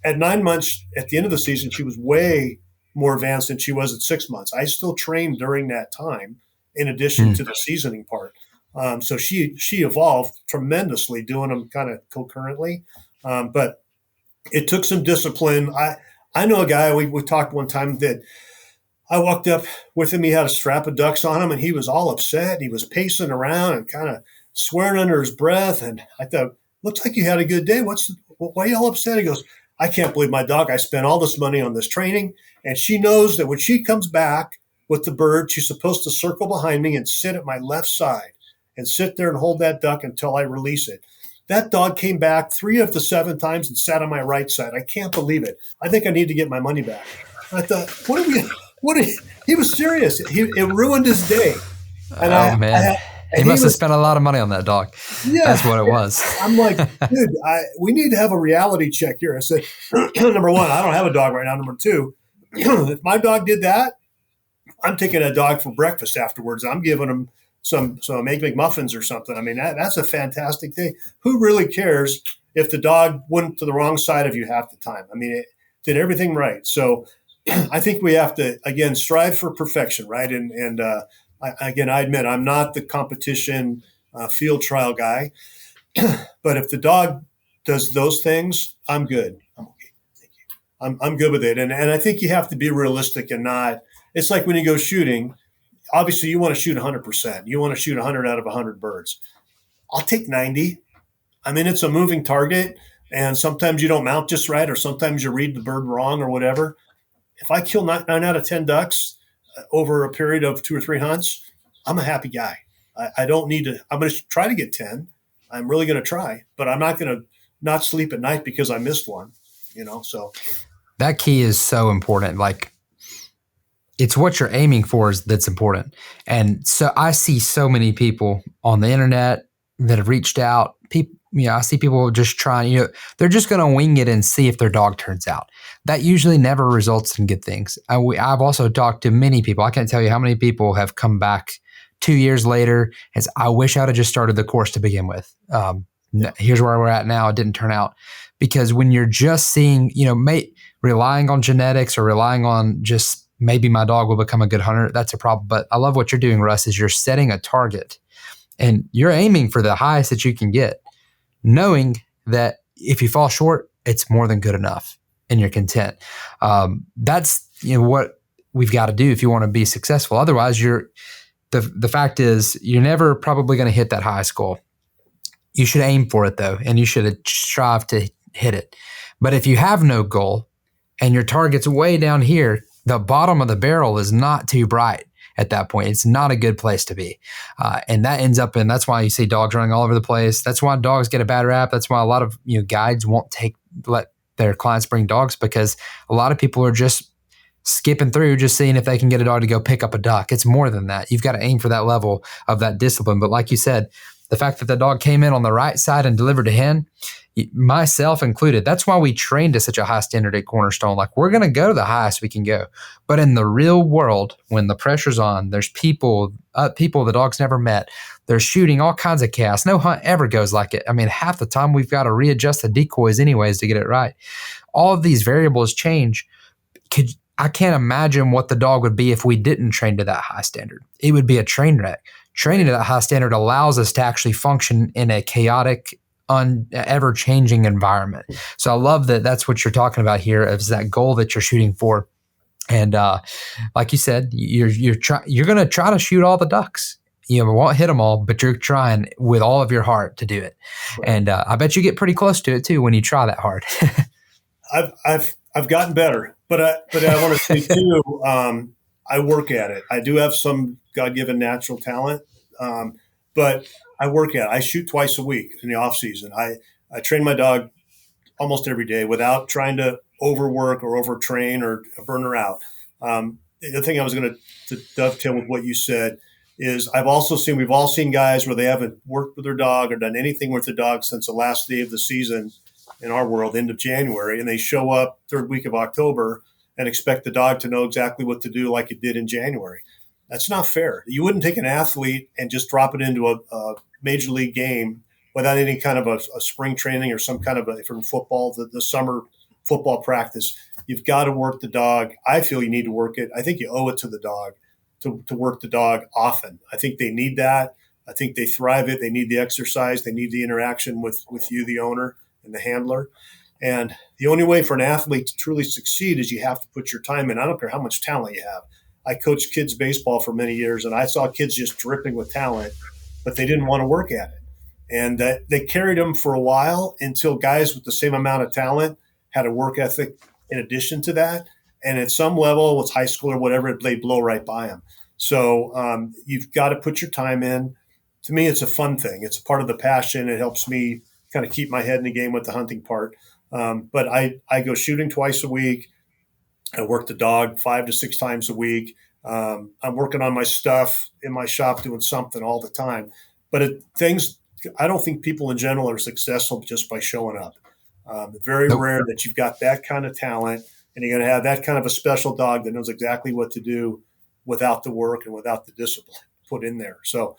at 9 months, at the end of the season, she was way more advanced than she was at 6 months. I still trained during that time, in addition to the seasoning part. So she evolved tremendously doing them kind of concurrently. But it took some discipline. I know a guy, we talked one time that I walked up with him. He had a strap of ducks on him and he was all upset. He was pacing around and kind of swearing under his breath. And I thought, looks like you had a good day. Why are you all upset? He goes, I can't believe my dog. I spent all this money on this training, and she knows that when she comes back with the bird, she's supposed to circle behind me and sit at my left side and sit there and hold that duck until I release it. That dog came back 3 of the 7 times and sat on my right side. I can't believe it. I think I need to get my money back. I thought, he was serious. It ruined his day. And man. He must have spent a lot of money on that dog. Yeah, that's what it was. I'm like, dude, we need to have a reality check here. I said, number one, I don't have a dog right now. Number two, if my dog did that, I'm taking a dog for breakfast afterwards. I'm giving him some egg McMuffins or something. I mean, that's a fantastic thing. Who really cares if the dog went to the wrong side of you half the time? I mean, it did everything right. So I think we have to, again, strive for perfection, right? And I admit I'm not the competition field trial guy, but if the dog does those things, I'm good. I'm okay. Thank you. I'm good with it. And I think you have to be realistic and not. It's like when you go shooting. Obviously, you want to shoot 100%. You want to shoot 100 out of 100 birds. I'll take 90. I mean, it's a moving target, and sometimes you don't mount just right, or sometimes you read the bird wrong, or whatever. If I kill 9 out of 10 ducks over a period of 2 or 3 hunts, I'm a happy guy. I don't need to. I'm going to try to get 10. I'm really going to try, but I'm not going to not sleep at night because I missed one. So that key is so important. Like, it's what you're aiming for that's important. And so I see so many people on the internet that have reached out. I see people just trying, they're just going to wing it and see if their dog turns out. That usually never results in good things. I've also talked to many people. I can't tell you how many people have come back 2 years later as, I wish I would have just started the course to begin with. Here's where we're at now. It didn't turn out. Because when you're just seeing, relying on genetics or relying on just maybe my dog will become a good hunter, that's a problem. But I love what you're doing, Russ, is you're setting a target and you're aiming for the highest that you can get, knowing that if you fall short, it's more than good enough and you're content. That's what we've got to do if you want to be successful. Otherwise, the fact is you're never probably going to hit that highest goal. You should aim for it though, and you should strive to hit it. But if you have no goal and your target's way down here, the bottom of the barrel is not too bright at that point. It's not a good place to be. And that ends up that's why you see dogs running all over the place. That's why dogs get a bad rap. That's why a lot of guides won't let their clients bring dogs, because a lot of people are just skipping through just seeing if they can get a dog to go pick up a duck. It's more than that. You've got to aim for that level of that discipline. But like you said, the fact that the dog came in on the right side and delivered to hen, myself included, that's why we trained to such a high standard at Cornerstone. Like, we're going to go the highest we can go. But in the real world, when the pressure's on, there's people the dog's never met. They're shooting all kinds of chaos. No hunt ever goes like it. I mean, half the time we've got to readjust the decoys anyways to get it right. All of these variables change. I can't imagine what the dog would be if we didn't train to that high standard. It would be a train wreck. Training to that high standard allows us to actually function in a chaotic, ever-changing environment. So I love that that's what you're talking about here, is that goal that you're shooting for. And like you said, you're going to try to shoot all the ducks. You won't hit them all, but you're trying with all of your heart to do it. Right. And I bet you get pretty close to it too when you try that hard. I've gotten better, but I want to say too, I work at it. I do have some God-given natural talent, but I work at it. I shoot twice a week in the off season. I train my dog almost every day without trying to overwork or overtrain or burn her out. The thing I was going to dovetail with what you said is we've all seen guys where they haven't worked with their dog or done anything with their dog since the last day of the season in our world, end of January, and they show up third week of October and expect the dog to know exactly what to do like it did in January. That's not fair. You wouldn't take an athlete and just drop it into a major league game without any kind of a spring training or some kind of from football, the summer football practice. You've got to work the dog. I feel you need to work it. I think you owe it to the dog to work the dog often. I think they need that. I think they thrive it. They need the exercise. They need the interaction with you, the owner, and the handler. And the only way for an athlete to truly succeed is you have to put your time in. I don't care how much talent you have. I coached kids baseball for many years, and I saw kids just dripping with talent, but they didn't want to work at it. And they carried them for a while until guys with the same amount of talent had a work ethic in addition to that. And at some level, it's high school or whatever, they blow right by them. So you've got to put your time in. To me, it's a fun thing. It's a part of the passion. It helps me kind of keep my head in the game with the hunting part. But I go shooting twice a week. I work the dog 5 to 6 times a week. I'm working on my stuff in my shop, doing something all the time. But I don't think people in general are successful just by showing up. Very rare that you've got that kind of talent and you're going to have that kind of a special dog that knows exactly what to do without the work and without the discipline put in there. So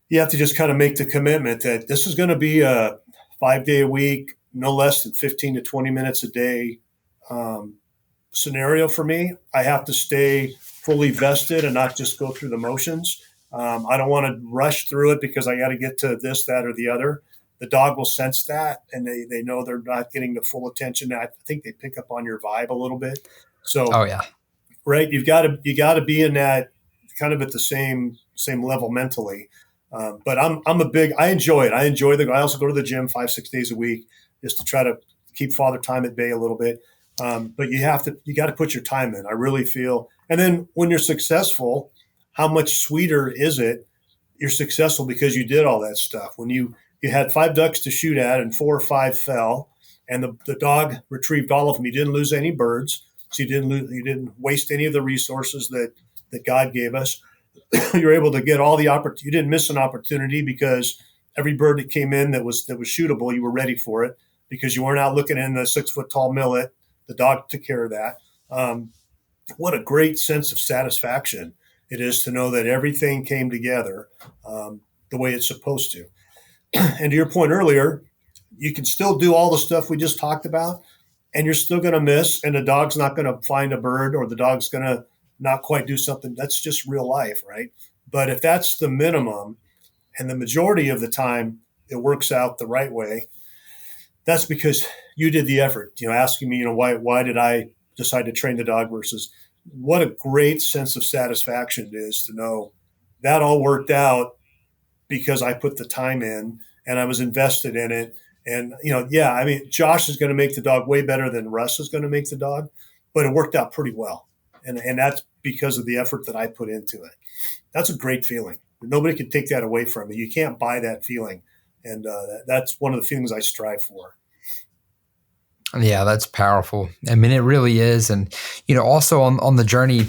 you have to just kind of make the commitment that this is going to be a 5-day a week, no less than 15 to 20 minutes a day scenario for me. I have to stay fully vested and not just go through the motions. I don't want to rush through it because I got to get to this, that, or the other. The dog will sense that, and they know they're not getting the full attention. I think they pick up on your vibe a little bit. So, oh yeah, right. You got to be in that kind of at the same level mentally. But I enjoy it. I also go to the gym 5-6 days a week just to try to keep father time at bay a little bit. But you got to put your time in. I really feel. And then when you're successful, how much sweeter is it? You're successful because you did all that stuff. When you had 5 ducks to shoot at and 4 or 5 fell, and the dog retrieved all of them. You didn't lose any birds, so you didn't waste any of the resources that God gave us. You're able to get all the opportunity. You didn't miss an opportunity because every bird that came in that was shootable, you were ready for it because you weren't out looking in the 6-foot-tall millet. The dog took care of that. What a great sense of satisfaction it is to know that everything came together the way it's supposed to. And to your point earlier, you can still do all the stuff we just talked about, and you're still going to miss, and the dog's not going to find a bird, or the dog's going to not quite do something. That's just real life, right? But if that's the minimum, and the majority of the time it works out the right way, that's because you did the effort. Asking me, why did I decide to train the dog versus what a great sense of satisfaction it is to know that all worked out because I put the time in and I was invested in it. And, Josh is going to make the dog way better than Russ is going to make the dog, but it worked out pretty well. And that's because of the effort that I put into it. That's a great feeling. Nobody can take that away from you. You can't buy that feeling. And that's one of the feelings I strive for. Yeah, that's powerful. I mean, it really is. And, also on the journey,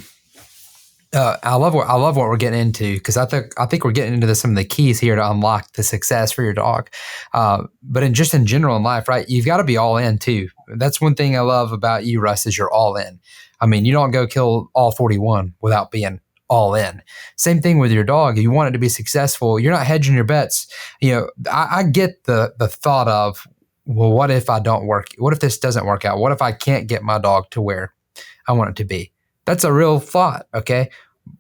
I love what we're getting into, because I think we're getting into some of the keys here to unlock the success for your dog. But in general in life, right? You've got to be all in too. That's one thing I love about you, Russ, is you're all in. I mean, you don't go kill all 41 without being all in. Same thing with your dog. If you want it to be successful, you're not hedging your bets. I get the thought of, well, what if I don't work? What if this doesn't work out? What if I can't get my dog to where I want it to be? That's a real thought. Okay.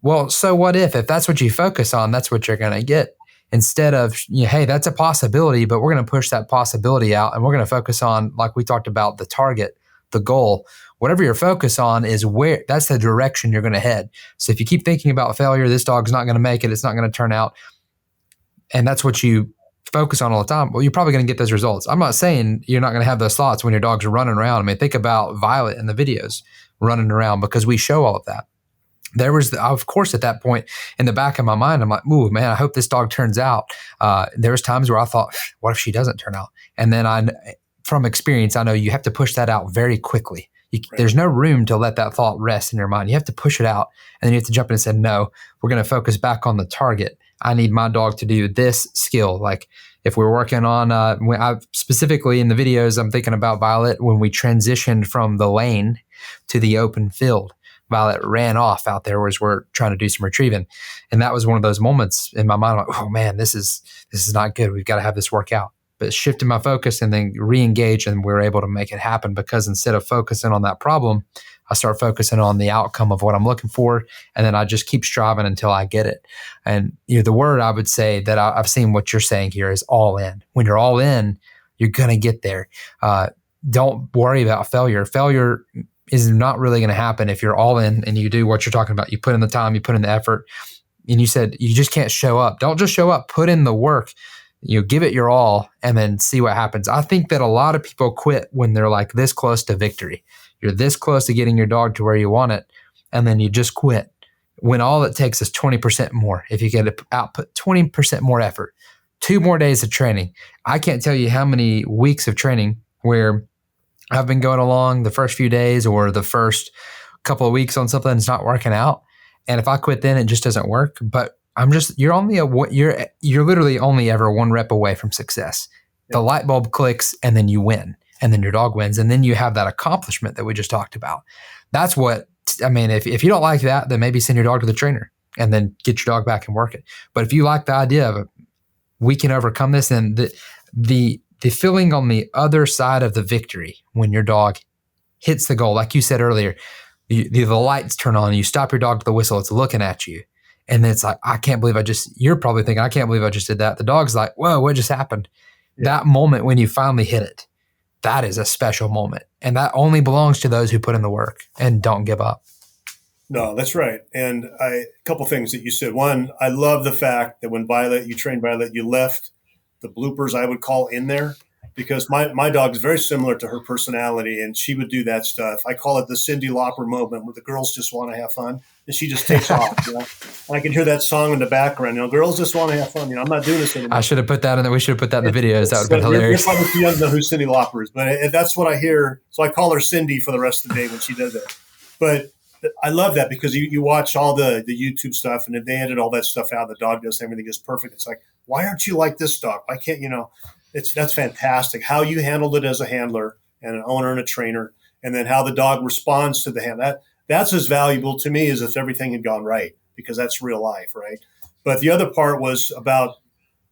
Well, so what if that's what you focus on, that's what you're going to get, instead of, hey, that's a possibility, but we're going to push that possibility out, and we're going to focus on, like we talked about, the target, the goal. Whatever you're focused on is where, that's the direction you're going to head. So if you keep thinking about failure, this dog's not going to make it, it's not going to turn out, and that's what you focus on all the time, well, you're probably going to get those results. I'm not saying you're not going to have those thoughts when your dogs are running around. I mean, think about Violet in the videos running around, because we show all of that. There was, of course, at that point in the back of my mind, I'm like, ooh, man, I hope this dog turns out. There was times where I thought, what if she doesn't turn out? And then from experience, I know you have to push that out very quickly. Right. There's no room to let that thought rest in your mind. You have to push it out, and then you have to jump in and say, no, we're going to focus back on the target. I need my dog to do this skill. Like if we're working on, specifically in the videos, I'm thinking about Violet when we transitioned from the lane to the open field. Violet ran off out there as we're trying to do some retrieving. And that was one of those moments in my mind, like, oh man, this is not good. We've got to have this work out. But shifted my focus and then re-engage, and we were able to make it happen, because instead of focusing on that problem, I start focusing on the outcome of what I'm looking for. And then I just keep striving until I get it. And the word I would say that I've seen what you're saying here is all in. When you're all in, you're going to get there. Don't worry about failure. Failure is not really going to happen if you're all in and you do what you're talking about. You put in the time, you put in the effort, and you said you just can't show up. Don't just show up, put in the work, give it your all, and then see what happens. I think that a lot of people quit when they're like this close to victory. You're this close to getting your dog to where you want it, and then you just quit, when all it takes is 20% more. If you get to output 20% more effort, 2 more days of training. I can't tell you how many weeks of training where I've been going along the first few days or the first couple of weeks on something that's not working out. And if I quit then, it just doesn't work. But you're literally only ever 1 rep away from success. The light bulb clicks, and then you win, and then your dog wins. And then you have that accomplishment that we just talked about. That's what, I mean, if you don't like that, then maybe send your dog to the trainer and then get your dog back and work it. But if you like the idea of we can overcome this, and the feeling on the other side of the victory when your dog hits the goal, like you said earlier, the lights turn on, you stop your dog to the whistle, it's looking at you. And then it's like, you're probably thinking, I can't believe I just did that. The dog's like, whoa, what just happened? Yeah. That moment when you finally hit it, that is a special moment. And that only belongs to those who put in the work and don't give up. No, that's right. And a couple things that you said. One, I love the fact that when you trained Violet, you left the bloopers, I would call, in there, because my dog is very similar to her personality, and she would do that stuff. I call it the Cyndi Lauper moment, where the girls just want to have fun, and she just takes off. And I can hear that song in the background. Girls just want to have fun. I'm not doing this anymore. I should have put that in there. We should have put that in the videos. That would have been hilarious. You're probably too young to know who Cyndi Lauper is, but that's what I hear. So I call her Cindy for the rest of the day when she does that. But I love that, because you watch all the YouTube stuff, and if they edit all that stuff out, the dog does everything is perfect. It's like, why aren't you like this dog? Why can't that's fantastic. How you handled it as a handler and an owner and a trainer, and then how the dog responds to the hand. That's as valuable to me as if everything had gone right, because that's real life, right? But the other part was about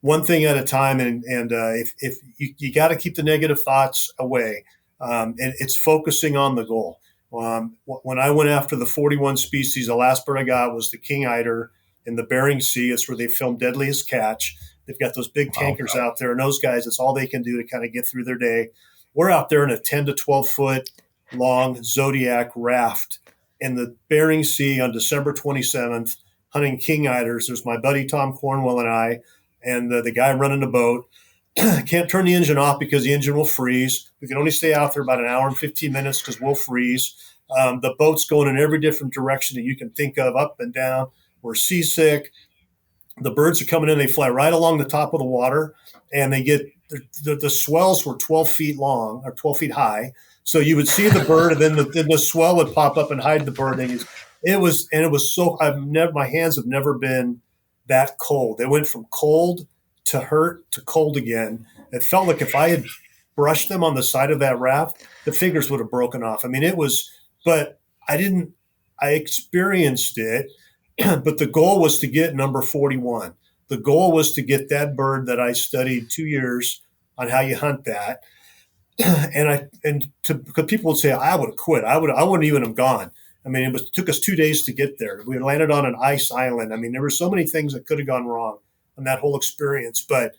one thing at a time, and if you got to keep the negative thoughts away, and it's focusing on the goal. When I went after the 41 species, the last bird I got was the king eider in the Bering Sea. It's where they film Deadliest Catch. They've got those big tankers out there, and those guys, it's all they can do to kind of get through their day. We're out there in a 10 to 12 foot long Zodiac raft in the Bering Sea on December 27th, hunting king eiders. There's my buddy Tom Cornwell and I, and the guy running the boat. Can't turn the engine off because the engine will freeze. We can only stay out there about an hour and 15 minutes because we'll freeze. The boat's going in every different direction that you can think of, up and down. We're seasick. The birds are coming in. They fly right along the top of the water, and they get the swells were 12 feet long or 12 feet high. So you would see the bird, and then the swell would pop up and hide the bird. And it was so, my hands have never been that cold. They went from cold to hurt to cold again. It felt like if I had brushed them on the side of that raft, the fingers would have broken off. I mean, but I experienced it, but the goal was to get number 41. The goal was to get that bird that I studied 2 years on how you hunt that. Because people would say I would have quit. I wouldn't even have gone. I mean, it took us 2 days to get there. We landed on an ice island. I mean, there were so many things that could have gone wrong on that whole experience, but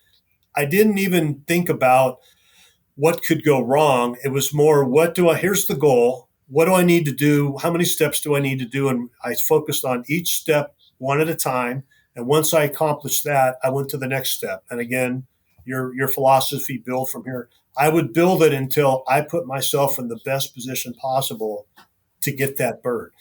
I didn't even think about what could go wrong. It was more, here's the goal. What do I need to do? How many steps do I need to do? And I focused on each step one at a time. And once I accomplished that, I went to the next step. And again, your philosophy, build from here. I would build it until I put myself in the best position possible to get that bird.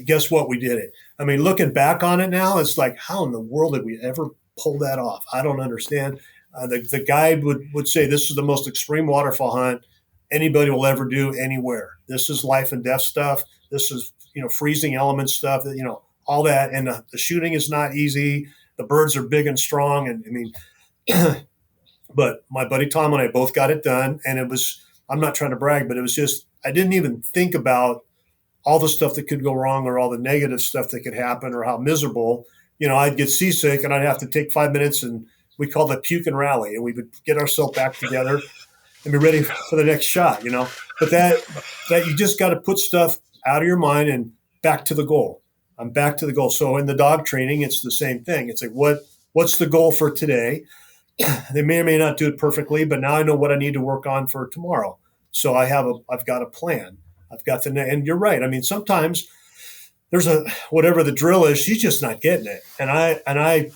Guess what? We did it. I mean, looking back on it now, it's like, how in the world did we ever pull that off? I don't understand. The guide would say this is the most extreme waterfowl hunt anybody will ever do anywhere. This is life and death stuff. This is, freezing element stuff, all that. And the shooting is not easy. The birds are big and strong. And I mean, but my buddy Tom and I both got it done. And I'm not trying to brag, but it was just, I didn't even think about all the stuff that could go wrong or all the negative stuff that could happen or how miserable, I'd get seasick and I'd have to take 5 minutes, and we called it puke and rally. And we would get ourselves back together and be ready for the next shot, But that you just got to put stuff out of your mind and back to the goal. I'm back to the goal. So in the dog training, it's the same thing. It's like, what's the goal for today? They may or may not do it perfectly, but now I know what I need to work on for tomorrow. So I've got a plan. And you're right. I mean, sometimes there's whatever the drill is, she's just not getting it. And I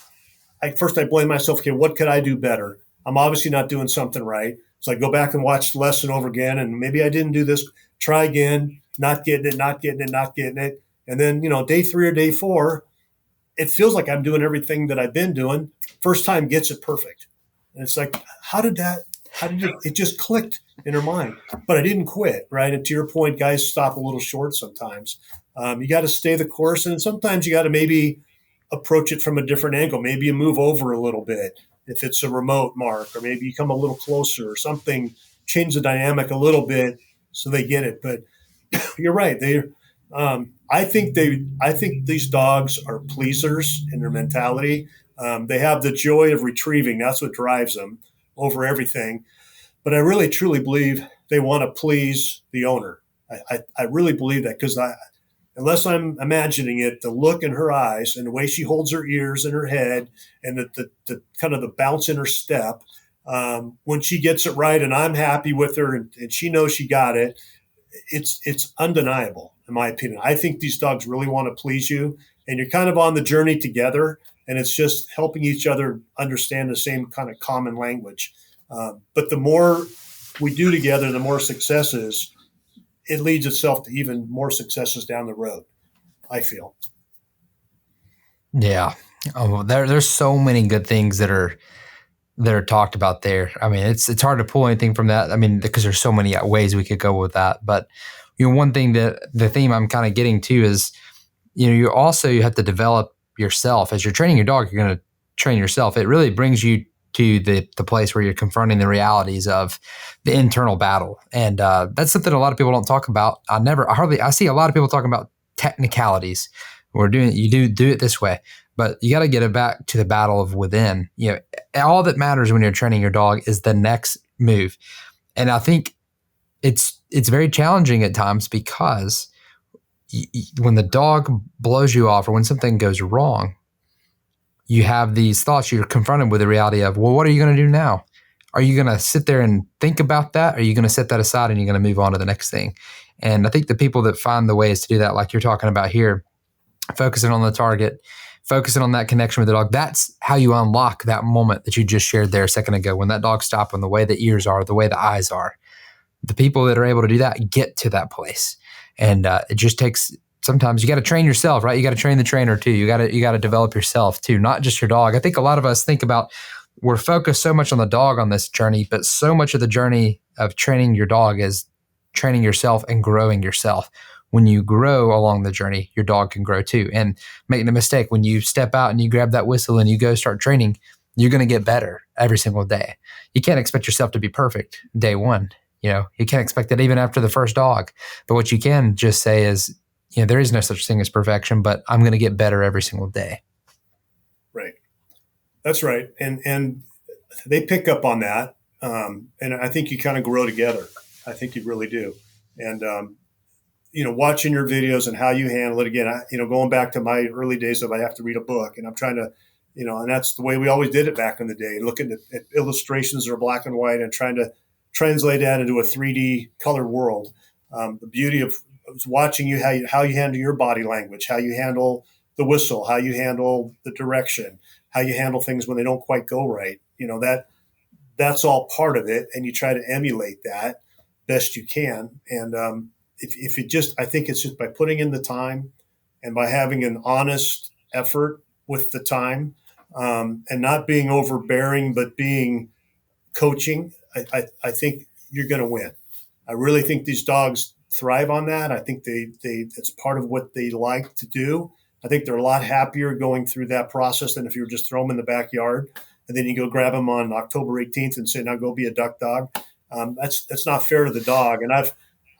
first I blame myself. Okay, what could I do better? I'm obviously not doing something right. So I go back and watch the lesson over again, and maybe I didn't do this. Try again, not getting it. And then, day 3 or day 4, it feels like I'm doing everything that I've been doing. First time gets it perfect. And it's like, how did it just clicked in her mind? But I didn't quit, right? And to your point, guys stop a little short sometimes. You got to stay the course. And sometimes you got to maybe approach it from a different angle. Maybe you move over a little bit if it's a remote mark, or maybe you come a little closer or something, change the dynamic a little bit so they get it. But you're right. I think these dogs are pleasers in their mentality. They have the joy of retrieving. That's what drives them over everything. But I really, truly believe they want to please the owner. I really believe that, because unless I'm imagining it, the look in her eyes and the way she holds her ears and her head and the kind of the bounce in her step, when she gets it right and I'm happy with her and she knows she got it, it's undeniable, in my opinion. I think these dogs really want to please you, and you're kind of on the journey together, and it's just helping each other understand the same kind of common language. But the more we do together, the more successes, it leads itself to even more successes down the road, I feel. Yeah. Oh, there's so many good things that are talked about there. I mean, it's hard to pull anything from that. I mean, because there's so many ways we could go with that. But one thing that the theme I'm kind of getting to is, you have to develop yourself as you're training your dog. You're going to train yourself. It really brings you to the place where you're confronting the realities of the internal battle. And that's something a lot of people don't talk about. I see a lot of people talking about technicalities. You do it this way, but you got to get it back to the battle of within. All that matters when you're training your dog is the next move. And I think it's very challenging at times, because when the dog blows you off or when something goes wrong, you have these thoughts. You're confronted with the reality of, well, what are you going to do now? Are you going to sit there and think about that? Or are you going to set that aside and you're going to move on to the next thing? And I think the people that find the ways to do that, like you're talking about here, focusing on the target, focusing on that connection with the dog, that's how you unlock that moment that you just shared there a second ago, when that dog stopped, when the way the ears are, the way the eyes are. The people that are able to do that get to that place. And it just takes, sometimes you got to train yourself, right? You got to train the trainer too. You got to develop yourself too, not just your dog. I think a lot of us think about, we're focused so much on the dog on this journey, but so much of the journey of training your dog is training yourself and growing yourself. When you grow along the journey, your dog can grow too. And make no mistake, when you step out and you grab that whistle and you go start training, you're going to get better every single day. You can't expect yourself to be perfect day one. You can't expect that even after the first dog. But what you can just say is, there is no such thing as perfection, but I'm going to get better every single day. Right. That's right. And they pick up on that. And I think you kind of grow together. I think you really do. And, watching your videos and how you handle it again, going back to my early days of I have to read a book and I'm trying to, and that's the way we always did it back in the day, looking at illustrations that are black and white and trying to translate that into a 3D colored world. The beauty of watching you, how you handle your body language, how you handle the whistle, how you handle the direction, how you handle things when they don't quite go right. That's all part of it. And you try to emulate that best you can. And, if it just, I think it's just by putting in the time and by having an honest effort with the time, and not being overbearing, but being coaching, I think you're going to win. I really think these dogs thrive on that. I think it's part of what they like to do. I think they're a lot happier going through that process than if you were just throw them in the backyard and then you go grab them on October 18th and say, now go be a duck dog. That's not fair to the dog. And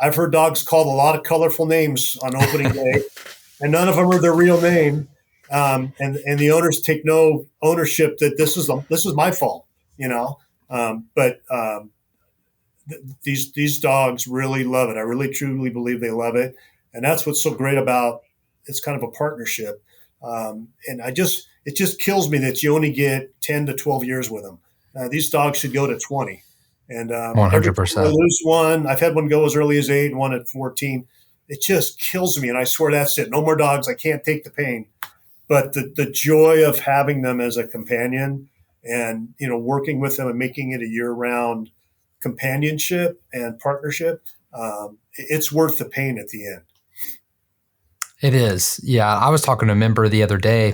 I've heard dogs called a lot of colorful names on opening day, and none of them are their real name. And the owners take no ownership that this is my fault, But these dogs really love it. I really truly believe they love it, and that's what's so great about it's kind of a partnership. And it just kills me that you only get 10 to 12 years with them. These dogs should go to 20. And 100%. I lose one. I've had one go as early as 8 and one at 14. It just kills me. And I swear that's it. No more dogs. I can't take the pain. But the joy of having them as a companion and, working with them and making it a year-round companionship and partnership, it's worth the pain at the end. It is. Yeah. I was talking to a member the other day.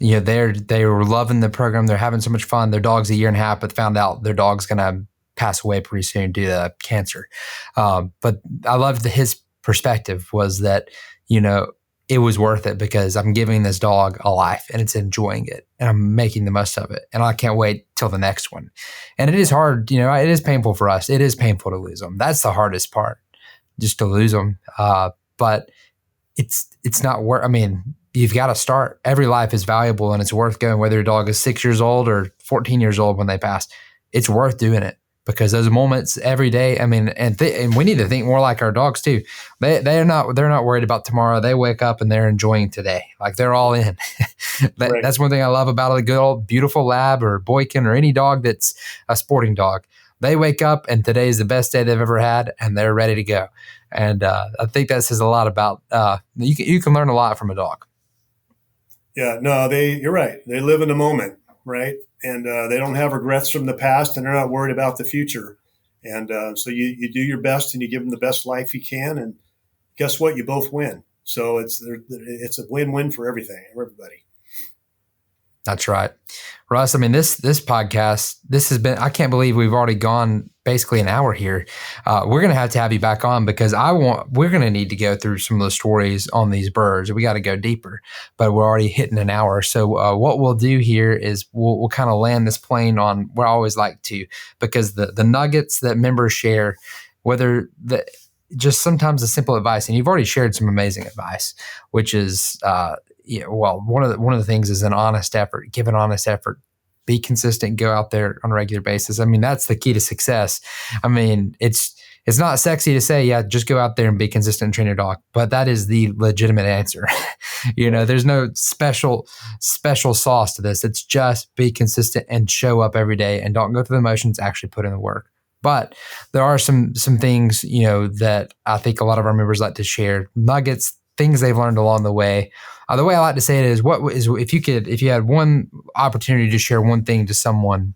They were loving the program. They're having so much fun. Their dog's a year and a half, but found out their dog's going to pass away pretty soon due to cancer. But I loved his perspective was that, it was worth it because I'm giving this dog a life and it's enjoying it and I'm making the most of it. And I can't wait till the next one. And it is hard, it is painful for us. It is painful to lose them. That's the hardest part, just to lose them. But it's not worth, you've got to start. Every life is valuable and it's worth going, whether your dog is 6 years old or 14 years old when they pass. It's worth doing it. Because those moments every day, and we need to think more like our dogs too. They're not worried about tomorrow. They wake up and they're enjoying today. Like they're all in. Right. That's one thing I love about a good old beautiful lab or boykin or any dog that's a sporting dog. They wake up and today is the best day they've ever had and they're ready to go. And I think that says a lot about you can learn a lot from a dog. Yeah, no, you're right. They live in the moment, right? And they don't have regrets from the past, and they're not worried about the future. And so you do your best, and you give them the best life you can. And guess what? You both win. So it's a win-win for everybody. That's right. Russ, this podcast, this has been, I can't believe we've already gone basically an hour here. We're going to have you back on because we're going to need to go through some of the stories on these birds. We got to go deeper, but we're already hitting an hour. So what we'll do here is we'll kind of land this plane on where I always like to, because the nuggets that members share, just sometimes the simple advice, and you've already shared some amazing advice, which is, one of the things is an honest effort. Give an honest effort. Be consistent. Go out there on a regular basis. That's the key to success. It's not sexy to say, yeah, just go out there and be consistent and train your dog, but that is the legitimate answer. There's no special sauce to this. It's just be consistent and show up every day and don't go through the motions. Actually put in the work. But there are some things that I think a lot of our members like to share, nuggets, things they've learned along the way. The way I like to say it is, if you had one opportunity to share one thing to someone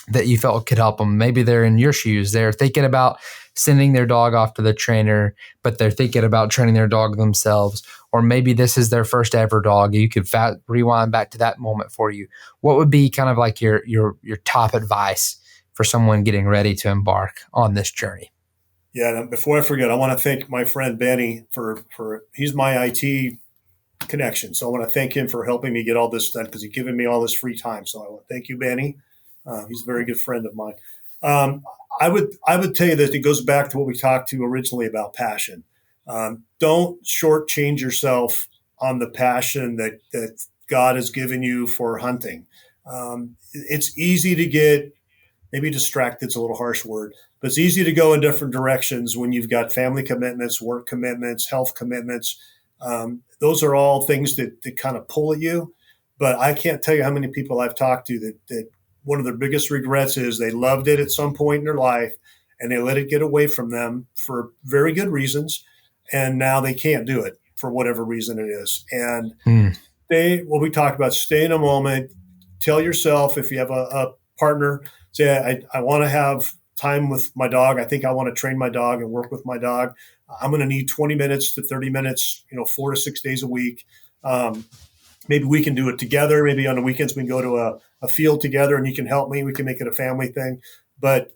that you felt could help them, maybe they're in your shoes, they're thinking about sending their dog off to the trainer, but they're thinking about training their dog themselves, or maybe this is their first ever dog. You could rewind back to that moment for you. What would be kind of like your top advice for someone getting ready to embark on this journey? Yeah, and before I forget, I want to thank my friend Benny for he's my IT connection. So I want to thank him for helping me get all this done because he's given me all this free time. So I want to thank you, Benny. He's a very good friend of mine. I would tell you that it goes back to what we talked to originally about passion. Don't shortchange yourself on the passion that God has given you for hunting. It's easy to get maybe distracted is a little harsh word, but it's easy to go in different directions when you've got family commitments, work commitments, health commitments. Those are all things that kind of pull at you. But I can't tell you how many people I've talked to that one of their biggest regrets is they loved it at some point in their life and they let it get away from them for very good reasons. And now they can't do it for whatever reason it is. And what we talked about, stay in a moment, tell yourself if you have a partner, say, I want to have time with my dog. I think I want to train my dog and work with my dog. I'm going to need 20 minutes to 30 minutes, 4 to 6 days a week. Maybe we can do it together. Maybe on the weekends we can go to a field together and you can help me. We can make it a family thing. But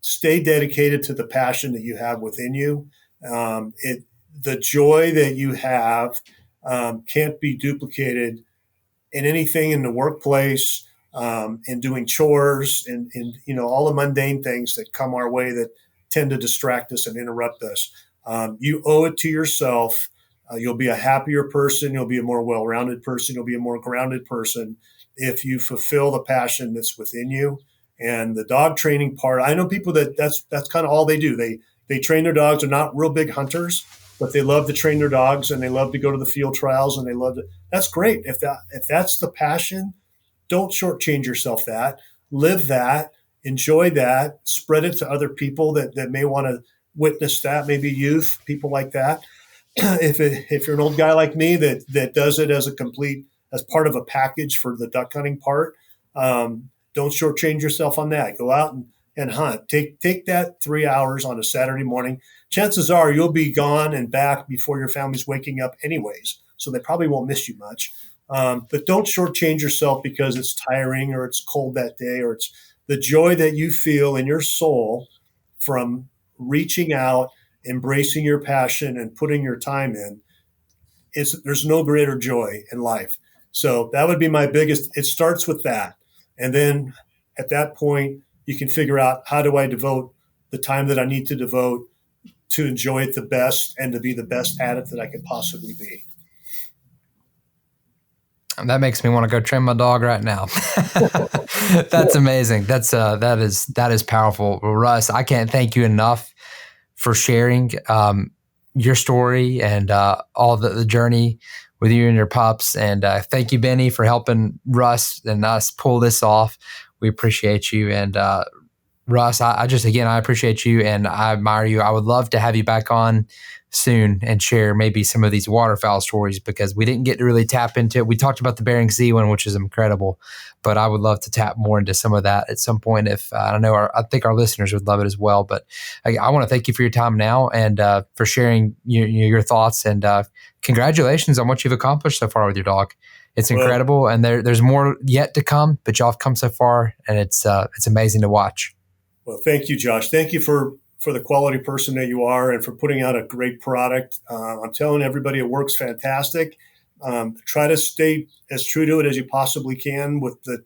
stay dedicated to the passion that you have within you. The joy that you have can't be duplicated in anything in the workplace, in doing chores and all the mundane things that come our way that tend to distract us and interrupt us. You owe it to yourself. You'll be a happier person. You'll be a more well-rounded person. You'll be a more grounded person if you fulfill the passion that's within you. And the dog training part, I know people that's kind of all they do. They train their dogs. They're not real big hunters, but they love to train their dogs and they love to go to the field trials and they love to. That's great. If that's the passion, don't shortchange yourself that. Live that. Enjoy that. Spread it to other people that may want to witness that, maybe youth, people like that. If you're an old guy like me that does it as part of a package for the duck hunting part, don't shortchange yourself on that. Go out and hunt. Take that 3 hours on a Saturday morning. Chances are you'll be gone and back before your family's waking up anyways, so they probably won't miss you much. But don't shortchange yourself because it's tiring or it's cold that day, or it's the joy that you feel in your soul from reaching out, embracing your passion and putting your time in. There's no greater joy in life. So that would be my biggest, it starts with that. And then at that point, you can figure out, how do I devote the time that I need to devote to enjoy it the best and to be the best at it that I could possibly be. That makes me want to go train my dog right now. That's amazing. That is powerful. Well, Russ, I can't thank you enough for sharing your story and all the journey with you and your pups. And thank you, Benny, for helping Russ and us pull this off. We appreciate you. And Russ, I appreciate you and I admire you. I would love to have you back on soon and share maybe some of these waterfowl stories, because we didn't get to really tap into it. We talked about the Bering Sea one, which is incredible, but I would love to tap more into some of that at some point. If I don't know, I think our listeners would love it as well. But I want to thank you for your time now and for sharing your thoughts, and congratulations on what you've accomplished so far with your dog. It's incredible, and there's more yet to come, but y'all have come so far, and it's amazing to watch. Well, thank you, Josh. Thank you for the quality person that you are and for putting out a great product. I'm telling everybody it works fantastic. Try to stay as true to it as you possibly can with the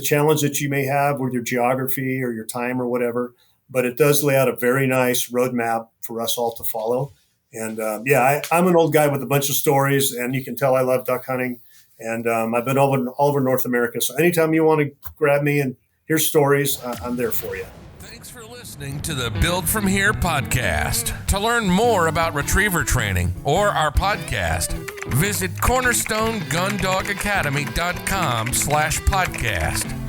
challenge that you may have with your geography or your time or whatever. But it does lay out a very nice roadmap for us all to follow. And I'm an old guy with a bunch of stories, and you can tell I love duck hunting. And I've been all over North America. So anytime you want to grab me and hear stories, I'm there for you. Thanks for listening to the Build From Here podcast. To learn more about retriever training or our podcast, visit cornerstoneGunDogAcademy.com/podcast.